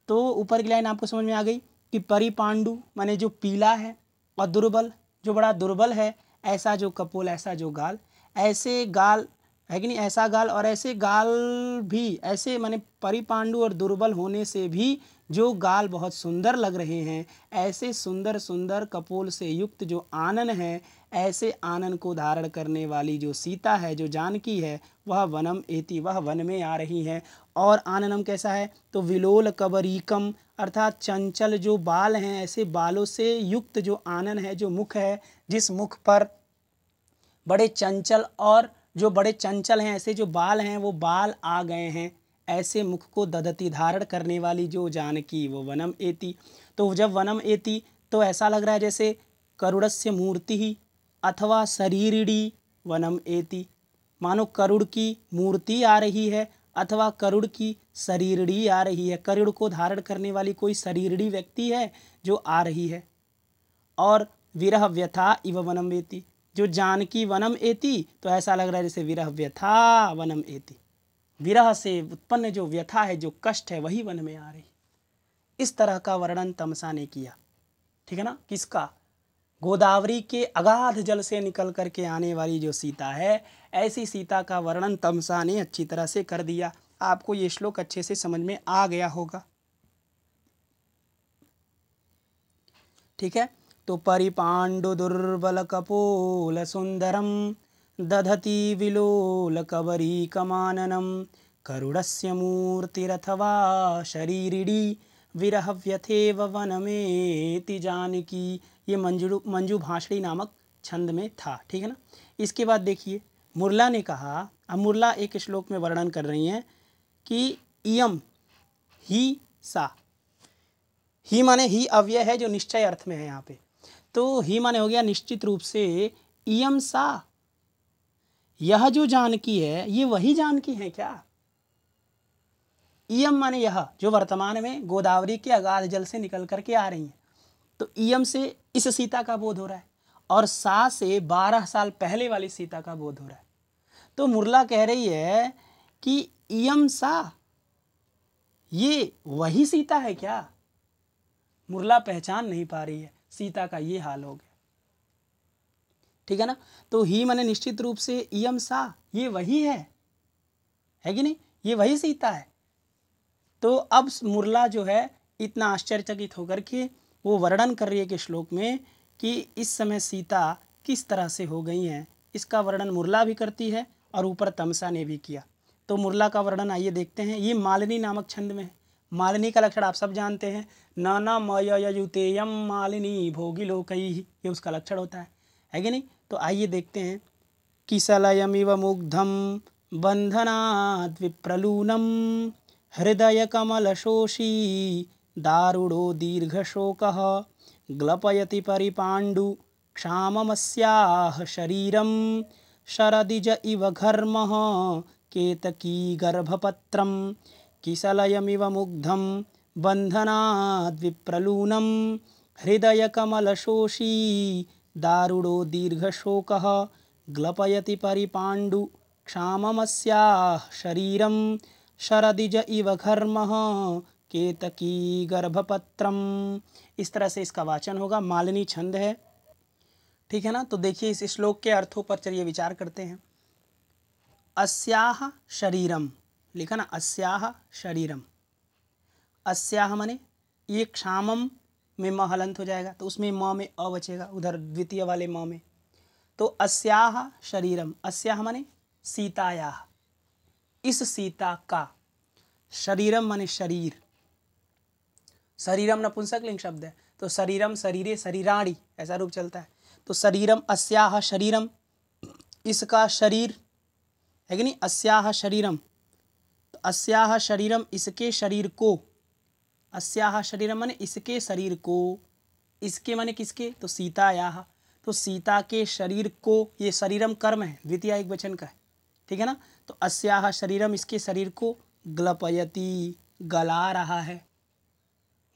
तो ऊपर की लाइन आपको समझ में आ गई कि परिपांडु माने जो पीला है, और दुर्बल जो बड़ा दुर्बल है, ऐसा जो कपोल, ऐसा जो गाल, ऐसे गाल, है कि नहीं? ऐसा गाल और ऐसे गाल भी, ऐसे माने परिपांडु और दुर्बल होने से भी जो गाल बहुत सुंदर लग रहे हैं, ऐसे सुंदर सुंदर कपोल से युक्त जो आनन है, ऐसे आनन को धारण करने वाली जो सीता है, जो जानकी है, वह वनम एति, वह वन में आ रही है। और आननम कैसा है? तो विलोल कबरीकम, अर्थात चंचल जो बाल हैं, ऐसे बालों से युक्त जो आनन है, जो मुख है, जिस मुख पर बड़े चंचल, और जो बड़े चंचल हैं, ऐसे जो बाल हैं वो बाल आ गए हैं, ऐसे मुख को दधति धारण करने वाली जो जानकी, वो वनम एति। तो जब वनम एति तो ऐसा लग रहा है जैसे करुड़स्य मूर्ति ही अथवा शरीरिणी वनम एति, मानो करुड़ की मूर्ति आ रही है अथवा करुड़ की शरीरिणी आ रही है। करुड़ को धारण करने वाली कोई शरीरिणी व्यक्ति है जो आ रही है। और विरह व्यथा इव वनम एति, जो जानकी वनम एति, तो ऐसा लग रहा है जैसे विरह व्यथा वनम एति, विरह से उत्पन्न जो व्यथा है, जो कष्ट है, वही वन में आ रही। इस तरह का वर्णन तमसा ने किया। ठीक है ना। किसका? गोदावरी के अगाध जल से निकल करके आने वाली जो सीता है, ऐसी सीता का वर्णन तमसा ने अच्छी तरह से कर दिया। आपको ये श्लोक अच्छे से समझ में आ गया होगा। ठीक है। तो परिपांडु दुर्बल कपोल सुंदरम दधति विलोल कबरीकमाननम करुड़स्य मूर्तिरथवा शरीरिणी विरह व्यथेव वनमेति जानकी। ये मंजू भाषणी नामक छंद में था। ठीक है ना। इसके बाद देखिए मुरला ने कहा, अब मुरला एक श्लोक में वर्णन कर रही हैं कि इयम ही सा, ही माने ही अव्यय है जो निश्चय अर्थ में है यहाँ पे। तो ही माने हो गया निश्चित रूप से, इयम सा, यह जो जानकी है ये वही जानकी है क्या? इयम माने यह, जो वर्तमान में गोदावरी के अगाध जल से निकल करके आ रही हैं। तो इयम से इस सीता का बोध हो रहा है, और सा से 12 साल पहले वाली सीता का बोध हो रहा है। तो मुरला कह रही है कि इयम सा, ये वही सीता है क्या? मुरला पहचान नहीं पा रही है। सीता का ये हाल हो गया। ठीक है ना। तो ही माने निश्चित रूप से, इयम सा, ये वही है कि नहीं? ये वही सीता है। तो अब मुरला जो है इतना आश्चर्यचकित होकर के वो वर्णन कर रही है कि श्लोक में कि इस समय सीता किस तरह से हो गई हैं, इसका वर्णन मुरला भी करती है और ऊपर तमसा ने भी किया। तो मुरला का वर्णन आइए देखते हैं। ये मालिनी नामक छंद में है। मालिनी का लक्षण आप सब जानते हैं, न मयुतेयम मालिनी भोगी लोकैः, ये उसका लक्षण होता है कि नहीं। तो आइए देखते हैं। किसलयमिव मुग्धं बंधनाद् विप्रलूनं हृदय कमलशोषी दारुणो दीर्घशोकः ग्लपयति परिपाण्डु क्षाममस्याः शरीरं शरदिज इव घर्मः केतकी गर्भपत्रं किसलयमिव मुग्धं बंधनाद् विप्रलूनं हृदय कमलशोषी दारुणो दीर्घशोकः ग्लपयति परिपाण्डु क्षाममस्याः शरीरं शरदिज इव घर्मः केतकी गर्भपत्रम। इस तरह से इसका वाचन होगा। मालिनी छंद है, ठीक है ना। तो देखिए इस श्लोक के अर्थों पर चलिए विचार करते हैं। अस्याह शरीरम लिखा ना, अस्याह शरीरम, अस्याह माने ये क्षामम में म हलंत हो जाएगा तो उसमें म में अ बचेगा, उधर द्वितीय वाले म में। तो अस्याह शरीरम, अस्याह माने सीतायाह, इस सीता का, शरीरम माने शरीर, शरीरम नपुंसकलिंग शब्द है तो शरीरम शरीरे शरीराणी ऐसा रूप चलता है। तो शरीरम अस्याह शरीरम, इसका शरीर है कि नहीं, अस्याह शरीरम, तो अस्याह शरीरम इसके शरीर को, अस्याह शरीरम माने इसके शरीर को, इसके माने किसके, तो सीतायाह, तो सीता के शरीर को, ये शरीरम कर्म है द्वितीय एक वचन का है, ठीक है ना। तो अस्याह शरीरम इसके शरीर को ग्लपयति गला रहा है,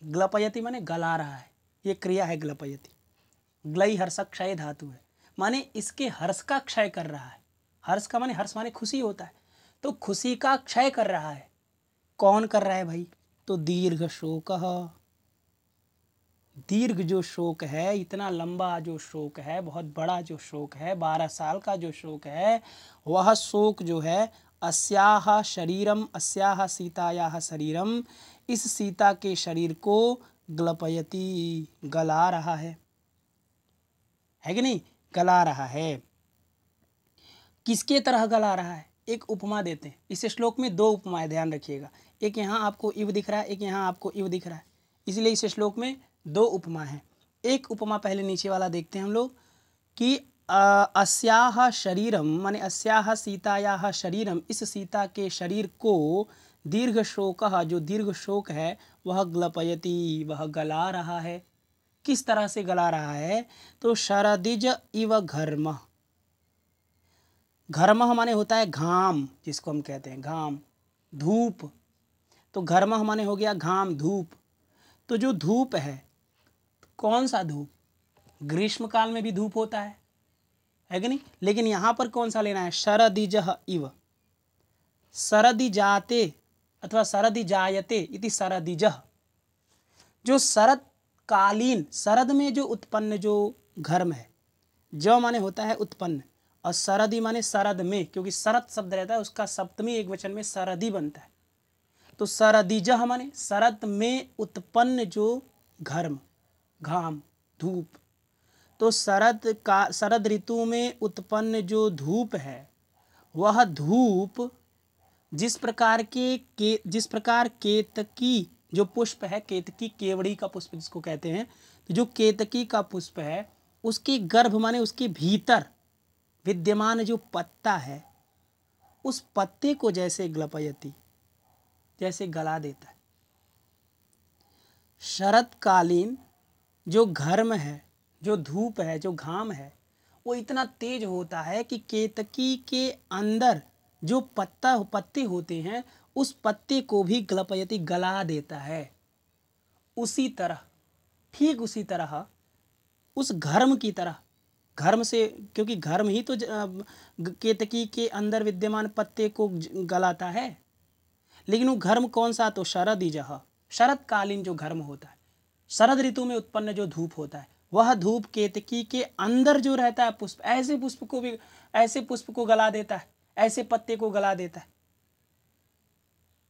ग्लपयति माने गला रहा है, ये क्रिया है ग्लपयति, ग्लई हर्ष क्षय धातु है, माने इसके हर्ष का क्षय कर रहा है। हर्ष का माने, हर्ष माने खुशी होता है, तो खुशी का क्षय कर रहा है। कौन कर रहा है भाई, तो दीर्घ शोक, दीर्घ जो शोक है, इतना लंबा जो शोक है, बहुत बड़ा जो शोक है, 12 साल का जो शोक है, वह शोक जो है अस्याह शरीरम, अस्याह सीतायाह शरीरम, इस सीता के शरीर को ग्लपयति गला रहा है कि नहीं, गला रहा है। किसके तरह गला रहा है, एक उपमा देते हैं। इस श्लोक में दो उपमाएं, ध्यान रखिएगा, एक यहाँ आपको इव दिख रहा है, एक यहाँ आपको इव दिख रहा है, इसलिए इस श्लोक में दो उपमा है। एक उपमा पहले नीचे वाला देखते हैं हम लोग कि अस्याह शरीरम माने अस्याह सीतायाह शरीरम, इस सीता के शरीर को दीर्घ शोक, जो दीर्घ शोक है वह ग्लपयति, वह गला रहा है। किस तरह से गला रहा है, तो शरदिज इव घर्म, घर्म माने होता है घाम, जिसको हम कहते हैं घाम, धूप, तो घर्म माने हो गया घाम, धूप। तो जो धूप है, कौन सा धूप, ग्रीष्म काल में भी धूप होता है कि नहीं, लेकिन यहां पर कौन सा लेना है, शरदिजह इव, शरदि जाते अथवा शरदि जायते इति शरदिजह, जो शरद कालीन, शरद में जो उत्पन्न जो घर्म है, जो माने होता है उत्पन्न, और शरदि माने शरद में, क्योंकि शरद शब्द रहता है उसका सप्तमी एक वचन में शरदि बनता है। तो शरदिजह माने शरद में उत्पन्न जो घर्म, घाम, धूप। तो शरद ऋतु में उत्पन्न जो धूप है, वह धूप जिस प्रकार केतकी जो पुष्प है, केतकी केवड़ी का पुष्प जिसको कहते हैं, तो जो केतकी का पुष्प है उसके गर्भ माने उसके भीतर विद्यमान जो पत्ता है, उस पत्ते को जैसे ग्लपयति, जैसे गला देता है। शरतकालीन जो घर्म है, जो धूप है, जो घाम है, वो इतना तेज होता है कि केतकी के अंदर जो पत्ते होते हैं, उस पत्ते को भी ग्लपयति गला देता है। उसी तरह, ठीक उसी तरह, उस घर्म की तरह, घर्म से, क्योंकि घर्म ही तो केतकी के अंदर विद्यमान पत्ते को गलाता है, लेकिन वो घर्म कौन सा, तो शरदिजह, शरतकालीन जो घर्म होता है, शरद ऋतु में उत्पन्न जो धूप होता है, वह धूप केतकी के अंदर जो रहता है पुष्प, ऐसे पुष्प को भी, ऐसे पुष्प को गला देता है, ऐसे पत्ते को गला देता है,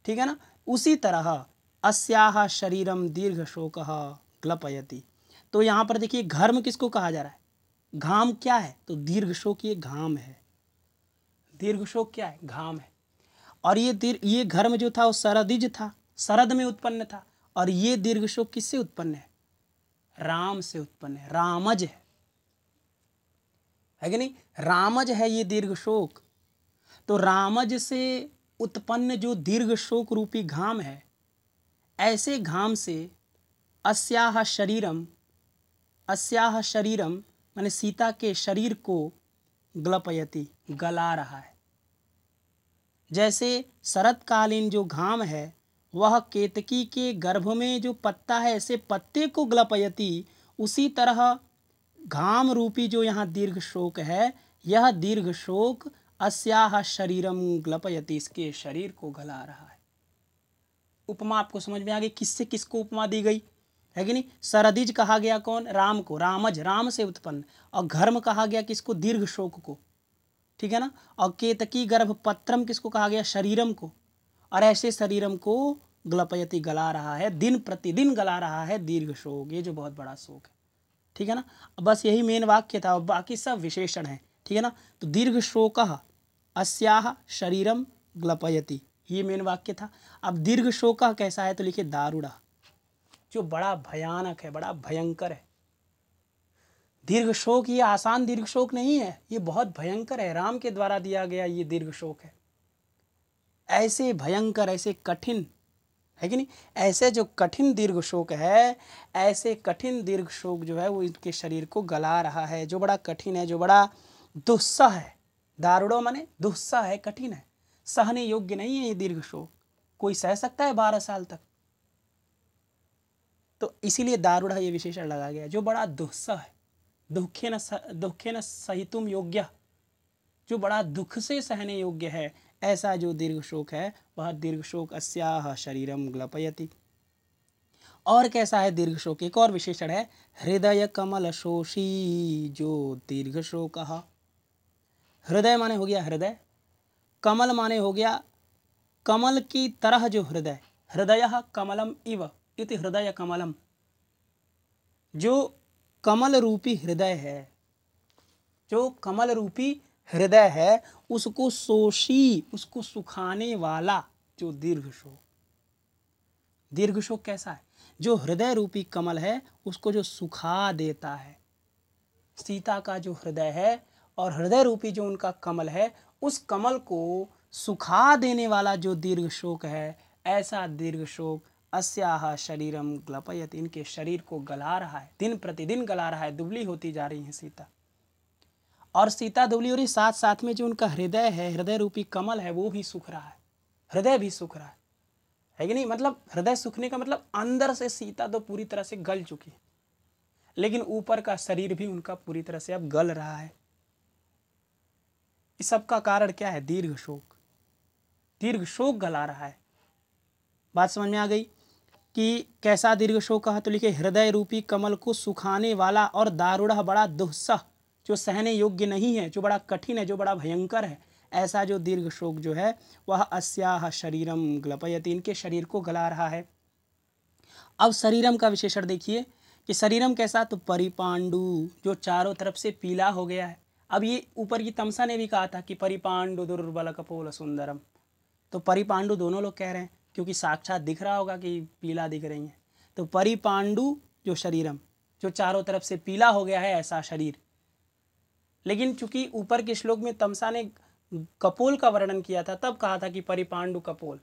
ठीक है ना। उसी तरह अस्याह शरीरम दीर्घ शोकः ग्लपयति। तो यहाँ पर देखिए घर्म किसको कहा जा रहा है, घाम क्या है, तो दीर्घ शोक ये घाम है, दीर्घ शोक क्या है, घाम है। और ये घर्म जो था वो शरदिज था, शरद में उत्पन्न था। और ये दीर्घ शोक किससे उत्पन्न है? राम से उत्पन्न है, रामज है कि नहीं? रामज है ये दीर्घ शोक। तो रामज से उत्पन्न जो दीर्घ शोक रूपी घाम है, ऐसे घाम से अस्याह शरीरम माने सीता के शरीर को ग्लपयति गला रहा है। जैसे शरतकालीन जो घाम है वह केतकी के गर्भ में जो पत्ता है ऐसे पत्ते को ग्लपयति, उसी तरह घाम रूपी जो यहाँ दीर्घ शोक है, यह दीर्घ शोक अस्याह शरीरम ग्लपयति, इसके शरीर को गला रहा है। उपमा आपको समझ में आ गई किससे किसको उपमा दी गई है कि नहीं? सरदिज कहा गया कौन? राम को, रामज राम से उत्पन्न। और घर्म कहा गया किसको? दीर्घ शोक को, ठीक है ना। और केतकी गर्भ पत्रम किसको कहा गया? शरीरम को। और ऐसे शरीरम को ग्लपयति गला रहा है, दिन प्रतिदिन गला रहा है दीर्घ शोक, ये जो बहुत बड़ा शोक है, ठीक है ना। बस यही मेन वाक्य था, बाकी सब विशेषण है, ठीक है ना। तो दीर्घ शोक अस्याह शरीरम ग्लपयति, ये मेन वाक्य था। अब दीर्घ शोक कैसा है? तो लिखिए दारुड़ा, जो बड़ा भयानक है, बड़ा भयंकर है। दीर्घ शोक ये आसान दीर्घ शोक नहीं है, ये बहुत भयंकर है, राम के द्वारा दिया गया ये दीर्घ शोक है। ऐसे भयंकर, ऐसे कठिन है कि नहीं, ऐसे जो कठिन दीर्घ शोक है, ऐसे कठिन दीर्घ शोक जो है वो इनके शरीर को गला रहा है, जो बड़ा कठिन है, जो बड़ा दुस्सह है। दारुड़ो माने दुस्सह है, कठिन है, सहने योग्य नहीं है ये दीर्घ शोक। कोई सह सकता है 12 साल तक? तो इसीलिए दारुड़ा ये विशेषण लगा गया, जो बड़ा दुस्सह है, दुखे न सहितुम योग्य, जो बड़ा दुख से सहने योग्य है, ऐसा जो दीर्घ शोक है वह दीर्घ शोक अस्याह शरीरम ग्लपयति। और कैसा है दीर्घ शोक? एक और विशेषण है, हृदय कमल शोषी जो दीर्घ शोक। हृदय माने हो गया हृदय, कमल माने हो गया कमल की तरह जो हृदय, हृदय कमलम इव इति हृदय कमलम, जो कमल रूपी हृदय है, जो कमल रूपी हृदय है उसको शोषी, उसको सुखाने वाला जो दीर्घ शोक। दीर्घ शोक कैसा है? जो हृदय रूपी कमल है उसको जो सुखा देता है। सीता का जो हृदय है और हृदय रूपी जो उनका कमल है, उस कमल को सुखा देने वाला जो दीर्घ शोक है, ऐसा दीर्घ शोक अस्याह शरीरम ग्लपयति, इनके शरीर को गला रहा है, दिन प्रतिदिन गला रहा है। दुबली होती जा रही है सीता, और सीता दुबली हो रही, साथ साथ में जो उनका हृदय है, हृदय रूपी कमल है, वो भी सूख रहा है, हृदय भी सूख रहा है कि नहीं? मतलब हृदय सूखने का मतलब अंदर से सीता तो पूरी तरह से गल चुकी है, लेकिन ऊपर का शरीर भी उनका पूरी तरह से अब गल रहा है। इस सब का कारण क्या है? दीर्घ शोक। दीर्घ शोक गला रहा है। बात समझ में आ गई कि कैसा दीर्घ शोक कहा? तो लिखे हृदय रूपी कमल को सुखाने वाला, और दारुड़ा बड़ा दुस्सह, जो सहने योग्य नहीं है, जो बड़ा कठिन है, जो बड़ा भयंकर है, ऐसा जो दीर्घ शोक जो है वह अस्याह शरीरम ग्लपयति, इनके शरीर को गला रहा है। अब शरीरम का विशेषण देखिए कि शरीरम कैसा? तो परिपांडु, जो चारों तरफ से पीला हो गया है। अब ये ऊपर की तमसा ने भी कहा था कि परिपांडु दुर्बल कपोल सुंदरम, तो परिपांडु दोनों लोग कह रहे हैं, क्योंकि साक्षात दिख रहा होगा कि पीला दिख रही है। तो परिपांडु जो शरीरम, जो चारों तरफ से पीला हो गया है ऐसा शरीर। लेकिन चूंकि ऊपर के श्लोक में तमसा ने कपोल का वर्णन किया था, तब कहा था कि परिपांडु कपोल,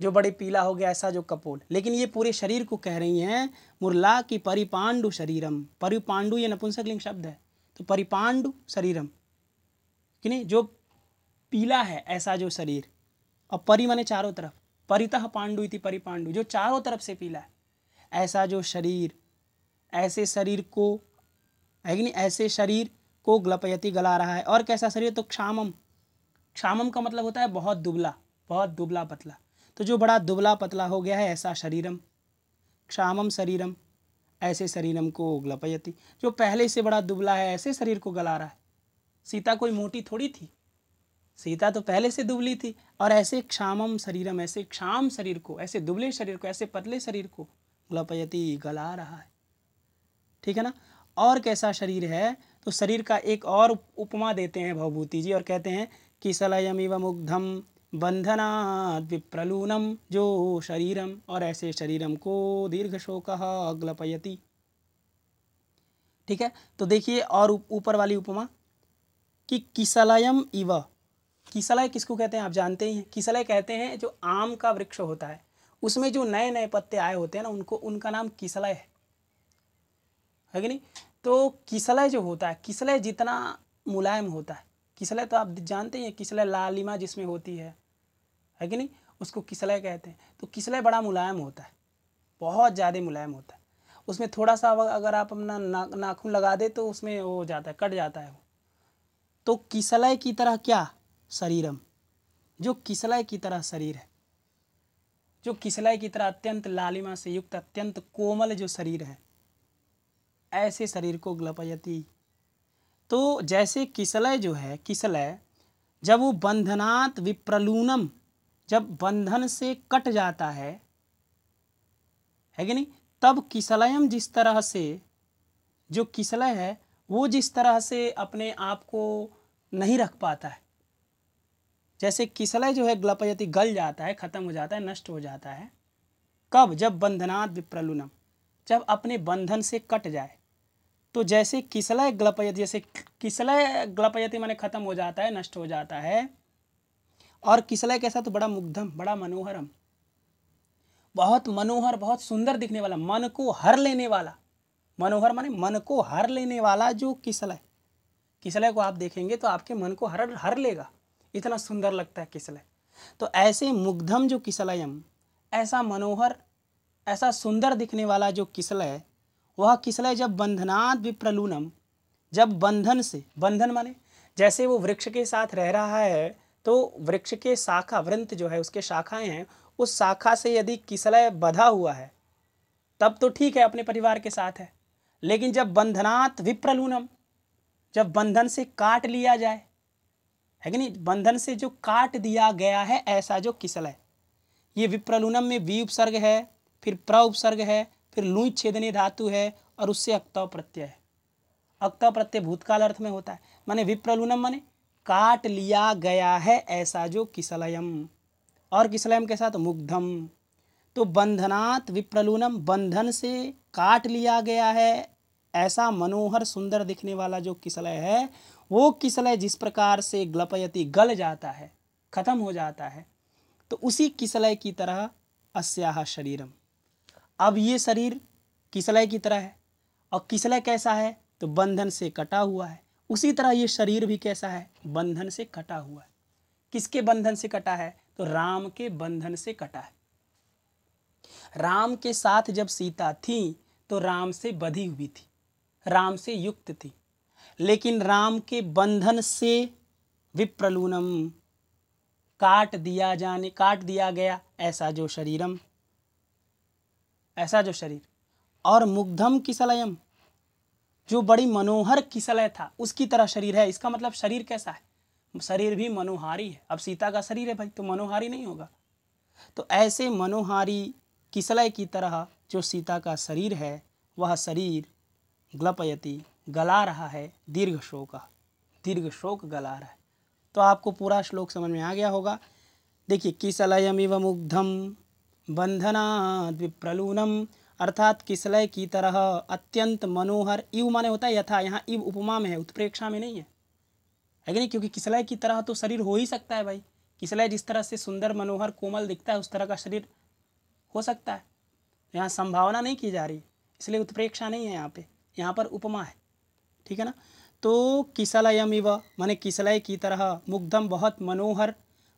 जो बड़े पीला हो गया ऐसा जो कपोल। लेकिन ये पूरे शरीर को कह रही हैं मुरला की परिपांडु शरीरम। परिपांडु ये नपुंसकलिंग शब्द है, तो परिपांडु शरीरम कि नहीं, जो पीला है ऐसा जो शरीर। और परि माने चारों तरफ, परितः पांडु इति परिपांडु, जो चारों तरफ से पीला है ऐसा जो शरीर, ऐसे शरीर को है कि नहीं, ऐसे शरीर को ग्लपयति गला रहा है। और कैसा शरीर? तो क्षामम, क्षामम का मतलब होता है बहुत दुबला, बहुत दुबला पतला। तो जो बड़ा दुबला पतला हो गया है ऐसा शरीरम, क्षामम शरीरम, ऐसे शरीरम को ग्लपयति, जो पहले से बड़ा दुबला है ऐसे शरीर को गला रहा है। सीता कोई मोटी थोड़ी थी, सीता तो पहले से दुबली थी, और ऐसे क्षामम शरीरम, ऐसे क्षाम शरीर को, ऐसे दुबले शरीर को, ऐसे पतले शरीर को ग्लपयति गला रहा है, ठीक है ना। और कैसा शरीर है? तो शरीर का एक और उपमा देते हैं भवभूति जी, और कहते हैं कि सलयमिव मुग्धम बंधनात् विप्रलूनम जो शरीरम, और ऐसे शरीरम को दीर्घ शोकः ग्लपयति। ठीक है, तो देखिए और ऊपर वाली उपमा कि किसलयम इव। किसलय किसको कहते हैं आप जानते ही हैं। किसलय कहते हैं जो आम का वृक्ष होता है, उसमें जो नए नए पत्ते आए होते हैं ना, उनको, उनका नाम किसलय है कि नहीं। तो किसलय जो होता है, किसलय जितना मुलायम होता है, किसलय तो आप जानते ही हैं, किसलय लालिमा जिसमें होती है कि नहीं, उसको किसलय कहते हैं। तो किसलय बड़ा मुलायम होता है, बहुत ज़्यादा मुलायम होता है। उसमें थोड़ा सा अगर आप अपना नाखून लगा दे तो उसमें वो हो जाता है, कट जाता है वो। तो किसलय की तरह क्या शरीरम, जो किसलय की तरह शरीर है, जो किसलय की तरह अत्यंत लालिमा से युक्त अत्यंत कोमल जो शरीर है, ऐसे शरीर को ग्लपयति। तो जैसे किसलय जो है, किसलय जब वो बंधनात् विप्रलूनम, जब बंधन से कट जाता है कि नहीं, तब किसलयम जिस तरह से, जो किसलय है वो जिस तरह से अपने आप को नहीं रख पाता है, जैसे किसलय जो है ग्लपयति, गल जाता है, खत्म हो जाता है, नष्ट हो जाता है। कब? जब बंधनात् विप्रलूनम, जब अपने बंधन से कट जाए। तो जैसे किसलय ग्लपयति, जैसे किसलय ग्लपयति माने खत्म हो जाता है, नष्ट हो जाता है। और किसलय कैसा? तो बड़ा मुग्धम, बड़ा मनोहरम, बहुत मनोहर, बहुत सुंदर दिखने वाला, मन को हर लेने वाला। मनोहर माने मन को हर लेने वाला जो किसलय, किसलय को आप देखेंगे तो आपके मन को हर लेगा, इतना सुंदर लगता है किसलय। तो ऐसे मुग्धम जो किसलयम, ऐसा मनोहर, ऐसा सुंदर दिखने वाला जो किसलय, वह किसलय जब बंधनात् विप्रलूनम, जब बंधन से, बंधन माने जैसे वो वृक्ष के साथ रह रहा है, तो वृक्ष के शाखा, वृंत जो है उसके शाखाएं हैं, उस शाखा से यदि किसलय बंधा हुआ है तब तो ठीक है, अपने परिवार के साथ है। लेकिन जब बंधनात् विप्रलूनम, जब बंधन से काट लिया जाए, है कि नहीं, बंधन से जो काट दिया गया है, ऐसा जो किसलय। ये विप्रलूनम में वी उपसर्ग है, फिर प्र उपसर्ग है, फिर लुई छेदनीय धातु है, और उससे अक्तव प्रत्यय है। अक्तव प्रत्यय भूतकाल अर्थ में होता है, माने विप्रलूनम माने काट लिया गया है, ऐसा जो किसलयम। और किसलयम के साथ मुग्धम। तो बंधनात् विप्रलूनम, बंधन से काट लिया गया है, ऐसा मनोहर सुंदर दिखने वाला जो किसलय है, वो किसलय जिस प्रकार से ग्लपयति, गल जाता है, खत्म हो जाता है, तो उसी किसलय की तरह अस्याह शरीरम। अब ये शरीर किसलय की तरह है, और किसलय कैसा है? तो बंधन से कटा हुआ है। उसी तरह ये शरीर भी कैसा है? बंधन से कटा हुआ है। किसके बंधन से कटा है? तो राम के बंधन से कटा है। राम के साथ जब सीता थी तो राम से बधी हुई थी, राम से युक्त थी, लेकिन राम के बंधन से विप्रलूनम, काट दिया गया, ऐसा जो शरीरम, ऐसा जो शरीर। और मुग्धम किसलयम, जो बड़ी मनोहर किसलय था, उसकी तरह शरीर है। इसका मतलब शरीर कैसा है? शरीर भी मनोहारी है। अब सीता का शरीर है भाई, तो मनोहारी नहीं होगा। तो ऐसे मनोहारी किसलय की तरह जो सीता का शरीर है, वह शरीर ग्लपयति, गला रहा है, दीर्घ शोक गला रहा है। तो आपको पूरा श्लोक समझ में आ गया होगा। देखिए, किसलयमिव मुग्धम बंधनाद् विप्रलूनम, अर्थात किसलय की तरह अत्यंत मनोहर। इव माने होता है यथा, यहाँ इव उपमा में है, उत्प्रेक्षा में नहीं है कि नहीं, क्योंकि किसलय की तरह तो शरीर हो ही सकता है भाई। किसलय जिस तरह से सुंदर मनोहर कोमल दिखता है, उस तरह का शरीर हो सकता है। यहाँ संभावना नहीं की जा रही, इसलिए उत्प्रेक्षा नहीं है यहाँ पर उपमा है, ठीक है ना। तो किसलयमिव माने किसलय की तरह, मुग्धम बहुत मनोहर,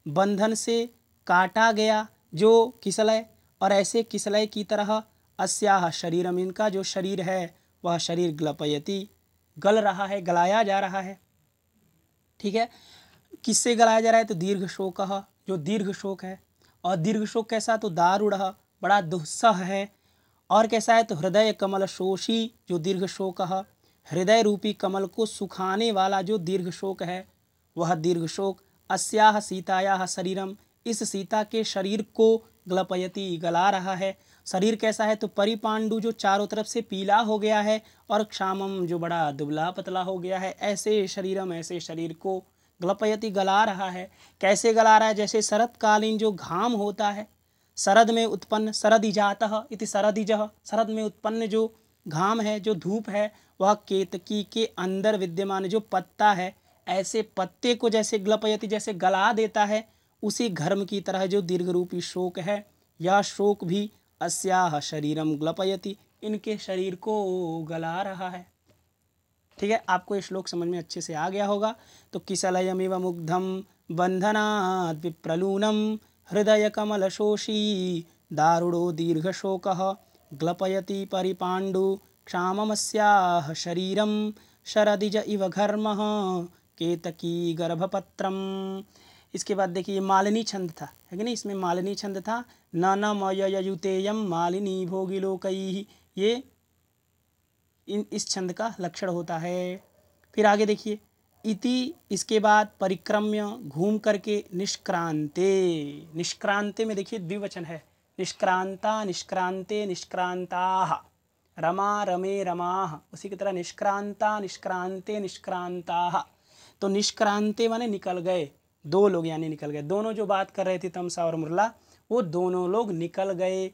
बंधन से काटा गया जो किसलय, और ऐसे किसलय की तरह अस्याह शरीरम, इनका जो शरीर है वह शरीर ग्लपयति, गल रहा है, गलाया जा रहा है। ठीक है, किससे गलाया जा रहा है? तो दीर्घ शोक, जो दीर्घ शोक है। और दीर्घ शोक कैसा? तो दारुढ़, बड़ा दुस्सह है। और कैसा है? तो हृदय कमल शोषी, जो दीर्घ शोक, हृदय रूपी कमल को सुखाने वाला जो दीर्घ शोक है, वह दीर्घ शोक अस्याह सीतायाह शरीरम, इस सीता के शरीर को ग्लपयति, गला रहा है। शरीर कैसा है? तो परिपांडु, जो चारों तरफ से पीला हो गया है, और क्षामम, जो बड़ा दुबला पतला हो गया है। ऐसे शरीरम, ऐसे शरीर को ग्लपयति गला रहा है। कैसे गला रहा है? जैसे शरतकालीन जो घाम होता है, शरद में उत्पन्न, शरदिजातः इति शरदिजः, शरद में उत्पन्न जो घाम है, जो धूप है, वह केतकी के अंदर विद्यमान जो पत्ता है, ऐसे पत्ते को जैसे ग्लपयति जैसे गला देता है, उसी घर्म की तरह जो दीर्घ रूपी शोक है, यह शोक भी अस्याह शरीरम ग्लपयति, इनके शरीर को गला रहा है। ठीक है, आपको ये श्लोक समझ में अच्छे से आ गया होगा। तो किसलयमिव मुग्धम बंधनात् विप्रलूनम हृदय कमल शोषी दारुणो दीर्घ शोकः ग्लपयति परिपाण्डु क्षाममस्याः शरीरम शरदिज इव घर्मः केतकी गर्भपत्रम। इसके बाद देखिए मालिनी छंद था, है कि नहीं? इसमें मालिनी छंद था। न मयुतेयम मालिनी भोगिलोकैः, ये इस छंद का लक्षण होता है। फिर आगे देखिए इति, इसके बाद परिक्रम्य घूम करके निष्क्रांते, निष्क्रांते में देखिए द्विवचन है, निष्क्रांता निष्क्रांते निष्क्रांताः, रमा रमे रमाः, उसी की तरह निष्क्रांता निष्क्रांते निष्क्रांताः। तो निष्क्रांते माने निकल गए, दो लोग यानी निकल गए, दोनों जो बात कर रहे थे तमसा और मुरला, वो दोनों लोग निकल गए।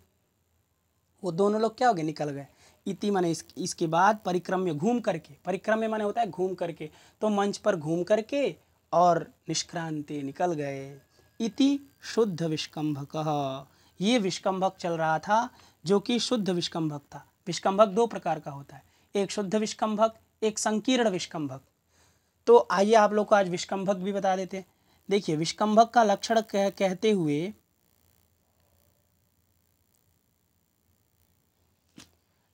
वो दोनों लोग क्या हो गए? निकल गए। इति माने इसके बाद परिक्रम्य घूम करके, परिक्रम्य माने होता है घूम करके, तो मंच पर घूम करके और निष्क्रांते निकल गए। इति शुद्ध विष्कंभकः, ये विष्कंभक चल रहा था जो कि शुद्ध विष्कंभक था। विष्कंभक दो प्रकार का होता है, एक शुद्ध विष्कंभक, एक संकीर्ण विष्कंभक। तो आइए आप लोग को आज विष्कंभक भी बता देते हैं। देखिए विष्कंभक का लक्षण कहते हुए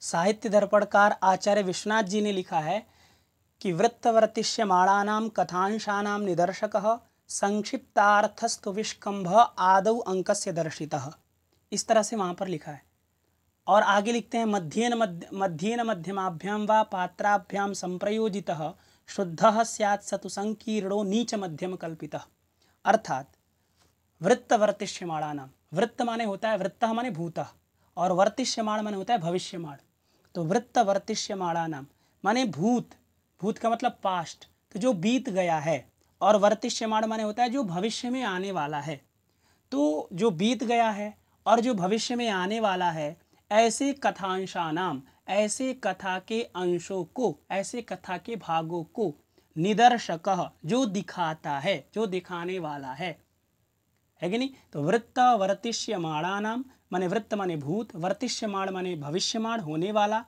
साहित्य दर्पणकार आचार्य विश्वनाथ जी ने लिखा है कि वृत्तवर्तिष्यमाणानां कथांशानां निदर्शकः संक्षिप्तार्थस्तु विष्कंभ आदौ अंकस्य दर्शितः, इस तरह से वहाँ पर लिखा है। और आगे लिखते हैं मध्येन मध्यमाभ्याम वा पात्राभ्याम संप्रयोजितः शुद्धः स्यात् स तु संकीर्णो नीच मध्यम कल्पितः। अर्थात वृत्तवर्तिष्यमाणानां, वृत्त माने होता है, वृत्तः माने भूतः, और वर्तिष्यमाण माने होता है भविष्यमाण। तो वृत्तवर्तिष्यमाणानां माने भूत, भूत का मतलब पास्ट, तो जो बीत गया है, और वर्तिष्यमाण माने होता है जो भविष्य में आने वाला है। तो जो बीत गया है और जो भविष्य में आने वाला है, ऐसे कथांशानाम, ऐसे कथा के अंशों को, ऐसे कथा के भागों को निदर्शकः, जो दिखाता है, जो दिखाने वाला है कि नहीं? तो वृत्त वर्तिष्यमाणानाम माने वृत्त माने भूत, वर्तिष्यमाण माने भविष्यमाण होने वाला,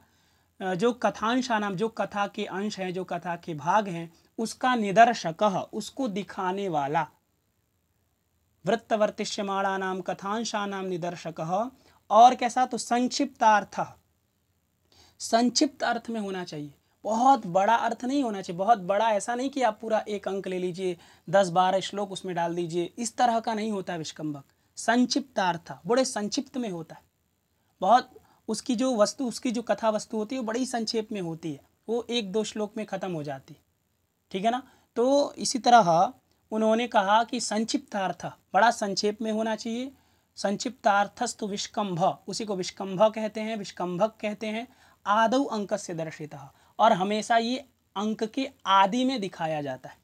जो कथांशानाम जो कथा के अंश हैं, जो कथा के भाग हैं, उसका निदर्शकः, उसको दिखाने वाला। वृत्त वर्तिष्यमाणानाम कथांशानाम निदर्शकः, और कैसा? तो संक्षिप्तार्थ, संक्षिप्त अर्थ में होना चाहिए, बहुत बड़ा अर्थ नहीं होना चाहिए। बहुत बड़ा ऐसा नहीं कि आप पूरा एक अंक ले लीजिए, 10-12 श्लोक उसमें डाल दीजिए, इस तरह का नहीं होता विष्कंभक। संक्षिप्तार्थ बड़े संक्षिप्त में होता है, बहुत उसकी जो वस्तु, उसकी जो कथा वस्तु होती है वो बड़ी संक्षेप में होती है, वो 1-2 श्लोक में ख़त्म हो जाती है। ठीक है ना? तो इसी तरह उन्होंने कहा कि संक्षिप्तार्थ बड़ा संक्षेप में होना चाहिए। संक्षिप्तार्थस्तु विष्कंभ, उसी को विष्कंभ कहते हैं, विष्कंभक कहते हैं। आदौ अंकस्य दर्शितः, और हमेशा ये अंक के आदि में दिखाया जाता है,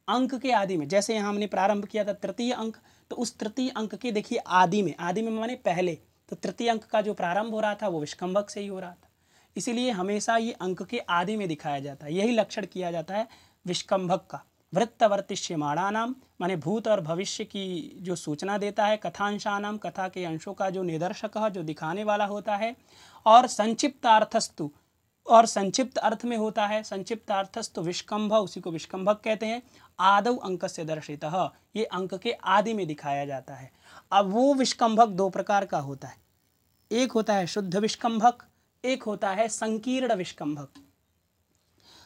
अंक के आदि में। जैसे यहाँ हमने प्रारंभ किया था तृतीय अंक, तो उस तृतीय अंक के देखिए आदि में, आदि में माने पहले, तो तृतीय अंक का जो प्रारंभ हो रहा था वो विष्कंभक से ही हो रहा था। इसीलिए हमेशा ये अंक के आदि में दिखाया जाता है, यही लक्षण किया जाता है विष्कंभक का। वृत्तवर्तिष्यमाणानाम माने भूत और भविष्य की जो सूचना देता है, कथांशानाम कथा के अंशों का जो निदर्शक है, जो दिखाने वाला होता है, और संक्षिप्तार्थस्तु, और संक्षिप्त अर्थ में होता है। संक्षिप्तार्थस्तु विष्कंभ, उसी को विष्कंभक कहते हैं। आदौ अंकस्य दर्शितः, ये अंक के आदि में दिखाया जाता है। अब वो विष्कंभक दो प्रकार का होता है, एक होता है शुद्ध विष्कंभक, एक होता है संकीर्ण विष्कंभक।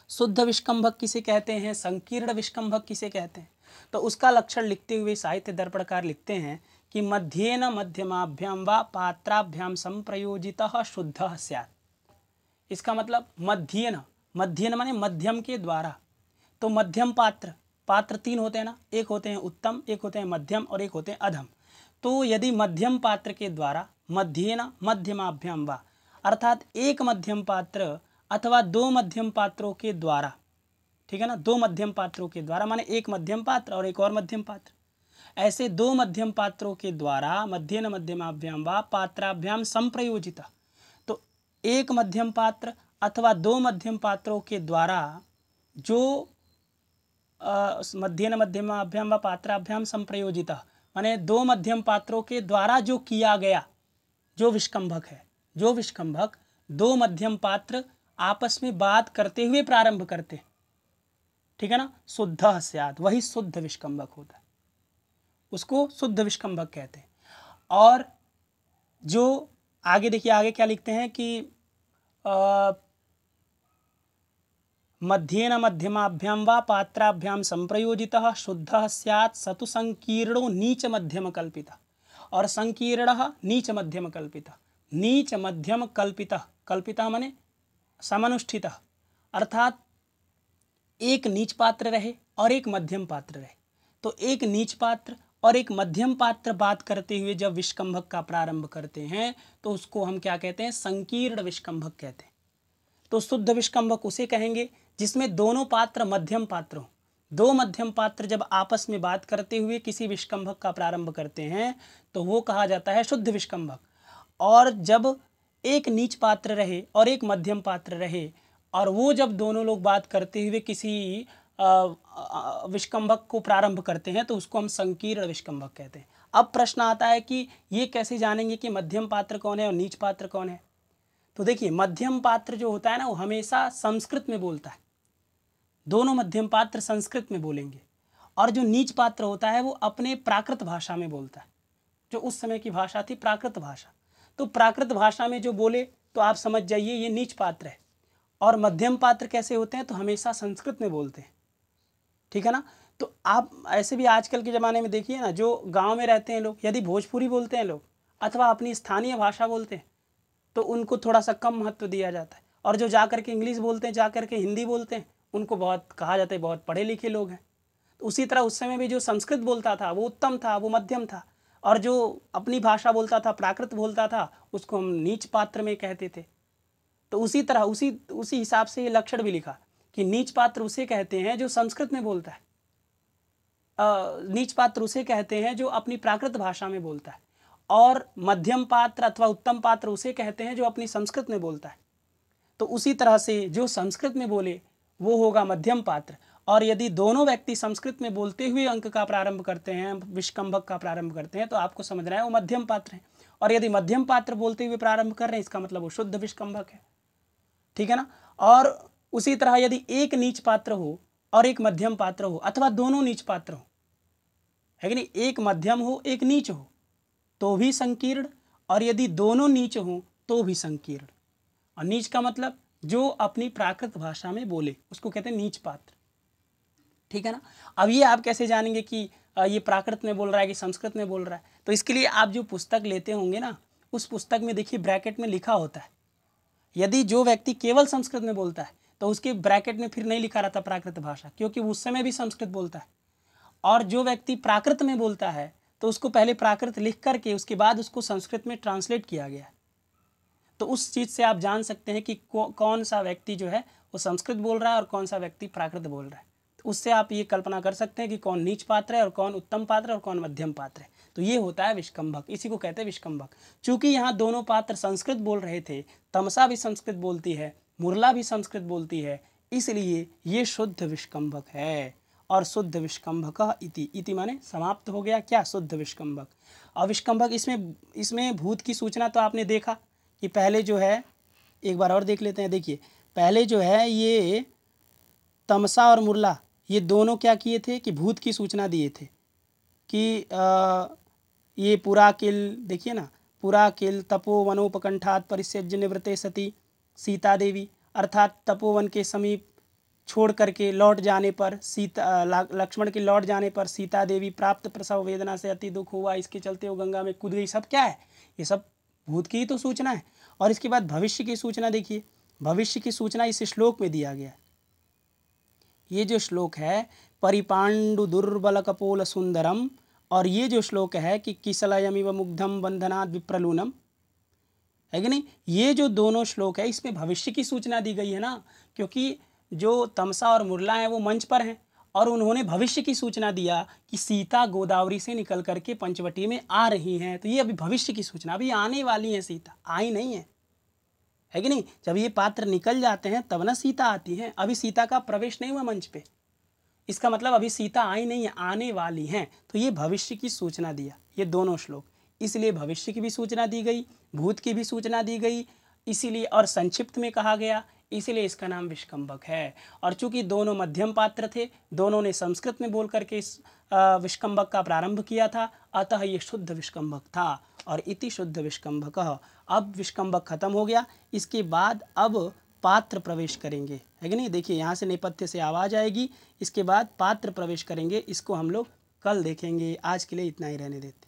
शुद्ध विष्कंभक किसे कहते हैं, संकीर्ण विष्कंभक किसे कहते हैं? तो उसका लक्षण लिखते हुए साहित्य दर्पणकार लिखते हैं कि मध्येन मध्यमाभ्याम वा पात्राभ्याम संप्रयोजितः शुद्धः स्यात्। इसका मतलब मध्येन, मध्येन माने मध्यम के द्वारा। तो मध्यम पात्र, पात्र 3 होते हैं ना, एक होते हैं उत्तम, एक होते हैं मध्यम और एक होते हैं अधम। तो यदि मध्यम पात्र के द्वारा, मध्येन मध्यमाभ्याम वा, अर्थात एक मध्यम पात्र अथवा 2 मध्यम पात्रों के द्वारा, ठीक है ना, दो मध्यम पात्रों के द्वारा, माने एक मध्यम पात्र और एक और मध्यम पात्र, ऐसे दो मध्यम पात्रों के द्वारा मध्येन मध्यमाभ्याम वा पात्राभ्याम संप्रयोजित। तो एक मध्यम पात्र अथवा दो मध्यम पात्रों के द्वारा जो मध्येन मध्यमाभ्याम व पात्राभ्याम संप्रयोजित, माने दो मध्यम पात्रों के द्वारा जो किया गया जो विष्कंभक है, जो विष्कंभक दो मध्यम पात्र आपस में बात करते हुए प्रारंभ करते, ठीक है ना, शुद्ध स्यात्, वही शुद्ध विष्कंभक होता है, उसको शुद्ध विष्कंभक कहते हैं। और जो आगे देखिए, आगे क्या लिखते हैं कि मध्येन मध्यमाभ्याम वा पात्राभ्याम संप्रयोजितः शुद्धः स्यात् स तु संकीर्णो नीच मध्यम कल्पितः। और संकीर्णः नीच मध्यम कल्पितः, नीच मध्यम कल्पितः, कल्पितः माने समनुष्ठितः, अर्थात एक नीच पात्र रहे और एक मध्यम पात्र रहे। तो एक नीच पात्र और एक मध्यम पात्र बात करते हुए जब विष्कंभक का प्रारंभ करते हैं तो उसको हम क्या कहते हैं, संकीर्ण विष्कंभक कहते हैं। तो शुद्ध विष्कंभक उसे कहेंगे जिसमें दोनों पात्र मध्यम पात्र हों। दो मध्यम पात्र जब आपस में बात करते हुए किसी विष्कंभक का प्रारंभ करते हैं तो वो कहा जाता है शुद्ध विष्कंभक। और जब एक नीच पात्र रहे और एक मध्यम पात्र रहे और वो जब दोनों लोग बात करते हुए किसी विष्कंभक को प्रारंभ करते हैं तो उसको हम संकीर्ण विष्कंभक कहते हैं। अब प्रश्न आता है कि ये कैसे जानेंगे कि मध्यम पात्र कौन है और नीच पात्र कौन है। तो देखिए, मध्यम पात्र जो होता है ना वो हमेशा संस्कृत में बोलता है, दोनों मध्यम पात्र संस्कृत में बोलेंगे। और जो नीच पात्र होता है वो अपने प्राकृत भाषा में बोलता है, जो उस समय की भाषा थी प्राकृत भाषा। तो प्राकृत भाषा में जो बोले तो आप समझ जाइए ये नीच पात्र है। और मध्यम पात्र कैसे होते हैं, तो हमेशा संस्कृत में बोलते हैं, ठीक है ना। तो आप ऐसे भी आजकल के ज़माने में देखिए ना, जो गांव में रहते हैं लोग, यदि भोजपुरी बोलते हैं लोग अथवा अपनी स्थानीय भाषा बोलते हैं तो उनको थोड़ा सा कम महत्व दिया जाता है। और जो जा कर के इंग्लिश बोलते हैं, जा कर के हिंदी बोलते हैं, उनको बहुत कहा जाता है बहुत पढ़े लिखे लोग हैं। तो उसी तरह उस समय भी जो संस्कृत बोलता था वो उत्तम था, वो मध्यम था। और जो अपनी भाषा बोलता था, प्राकृत बोलता था, उसको हम नीच पात्र में कहते थे। तो उसी तरह उसी हिसाब से ये लक्षण भी लिखा कि नीच पात्र उसे कहते हैं जो संस्कृत में बोलता है, नीच पात्र उसे कहते हैं जो अपनी प्राकृत भाषा में बोलता है, और मध्यम पात्र अथवा उत्तम पात्र उसे कहते हैं जो अपनी संस्कृत में बोलता है। तो उसी तरह से जो संस्कृत में बोले वो होगा मध्यम पात्र। और यदि दोनों व्यक्ति संस्कृत में बोलते हुए अंक का प्रारंभ करते हैं, विष्कंभक का प्रारंभ करते हैं, तो आपको समझना है वो मध्यम पात्र है। और यदि मध्यम पात्र बोलते हुए प्रारंभ कर रहे हैं, इसका मतलब वो शुद्ध विष्कंभक है, ठीक है ना। और उसी तरह यदि एक नीच पात्र हो और एक मध्यम पात्र हो अथवा दोनों नीच पात्र हो, है कि नहीं, एक मध्यम हो एक नीच हो तो भी संकीर्ण, और यदि दोनों नीच हो तो भी संकीर्ण। और नीच का मतलब जो अपनी प्राकृत भाषा में बोले उसको कहते हैं नीच पात्र, ठीक है ना। अब ये आप कैसे जानेंगे कि ये प्राकृत में बोल रहा है कि संस्कृत में बोल रहा है। तो इसके लिए आप जो पुस्तक लेते होंगे ना, उस पुस्तक में देखिए ब्रैकेट में लिखा होता है। यदि जो व्यक्ति केवल संस्कृत में बोलता है तो उसके ब्रैकेट में फिर नहीं लिखा रहता प्राकृत भाषा, क्योंकि उस समय भी संस्कृत बोलता है। और जो व्यक्ति प्राकृत में बोलता है तो उसको पहले प्राकृत लिख करके उसके बाद उसको संस्कृत में ट्रांसलेट किया गया है। तो उस चीज़ से आप जान सकते हैं कि कौन सा व्यक्ति जो है वो संस्कृत बोल रहा है और कौन सा व्यक्ति प्राकृत बोल रहा है। तो उससे आप ये कल्पना कर सकते हैं कि कौन नीच पात्र है और कौन उत्तम पात्र और कौन मध्यम पात्र है। तो ये होता है विष्कंभक, इसी को कहते हैं विष्कंभक। चूँकि यहाँ दोनों पात्र संस्कृत बोल रहे थे, तमसा भी संस्कृत बोलती है, मुरला भी संस्कृत बोलती है, इसलिए ये शुद्ध विष्कंभक है। और शुद्ध विष्कंभक इति माने समाप्त हो गया क्या, शुद्ध विष्कंभक। और विष्कंभक इसमें भूत की सूचना तो आपने देखा कि पहले जो है, एक बार और देख लेते हैं। देखिए पहले जो है ये तमसा और मुरला ये दोनों क्या किए थे कि भूत की सूचना दिए थे कि ये पुरा किल, देखिए ना, पुरा किल तपोवनोपकंठात् परित्यज्य निवृते सती सीता देवी, अर्थात तपोवन के समीप छोड़ करके लौट जाने पर लक्ष्मण के लौट जाने पर सीता देवी प्राप्त प्रसव वेदना से अति दुख हुआ, इसके चलते वो गंगा में कूद गई। सब क्या है, ये सब भूत की ही तो सूचना है। और इसके बाद भविष्य की सूचना देखिए, भविष्य की सूचना इस श्लोक में दिया गया। ये जो श्लोक है परिपांडु दुर्बल कपोल सुंदरम, और ये जो श्लोक है कि किसलयमिव मुग्धम बंधनाद विप्रलूनम, है कि नहीं, ये जो दोनों श्लोक है इसमें भविष्य की सूचना दी गई है ना। क्योंकि जो तमसा और मुरला हैं वो मंच पर हैं और उन्होंने भविष्य की सूचना दिया कि सीता गोदावरी से निकल करके पंचवटी में आ रही हैं। तो ये अभी भविष्य की सूचना, अभी आने वाली हैं, सीता आई नहीं है कि नहीं। जब ये पात्र निकल जाते हैं तब ना सीता आती है, अभी सीता का प्रवेश नहीं हुआ मंच पे, इसका मतलब अभी सीता आई नहीं है, आने वाली हैं। तो ये भविष्य की सूचना दिया ये दोनों श्लोक, इसलिए भविष्य की भी सूचना दी गई, भूत की भी सूचना दी गई, इसीलिए और संक्षिप्त में कहा गया, इसीलिए इसका नाम विष्कंभक है। और चूंकि दोनों मध्यम पात्र थे, दोनों ने संस्कृत में बोल करके इस विष्कंभक का प्रारंभ किया था, अतः ये शुद्ध विष्कंभक था और इति शुद्ध विष्कंभक। अब विष्कंभक खत्म हो गया, इसके बाद अब पात्र प्रवेश करेंगे, है कि नहीं। देखिए यहाँ से नेपथ्य से आवाज़ आएगी, इसके बाद पात्र प्रवेश करेंगे, इसको हम लोग कल देखेंगे। आज के लिए इतना ही रहने देते हैं।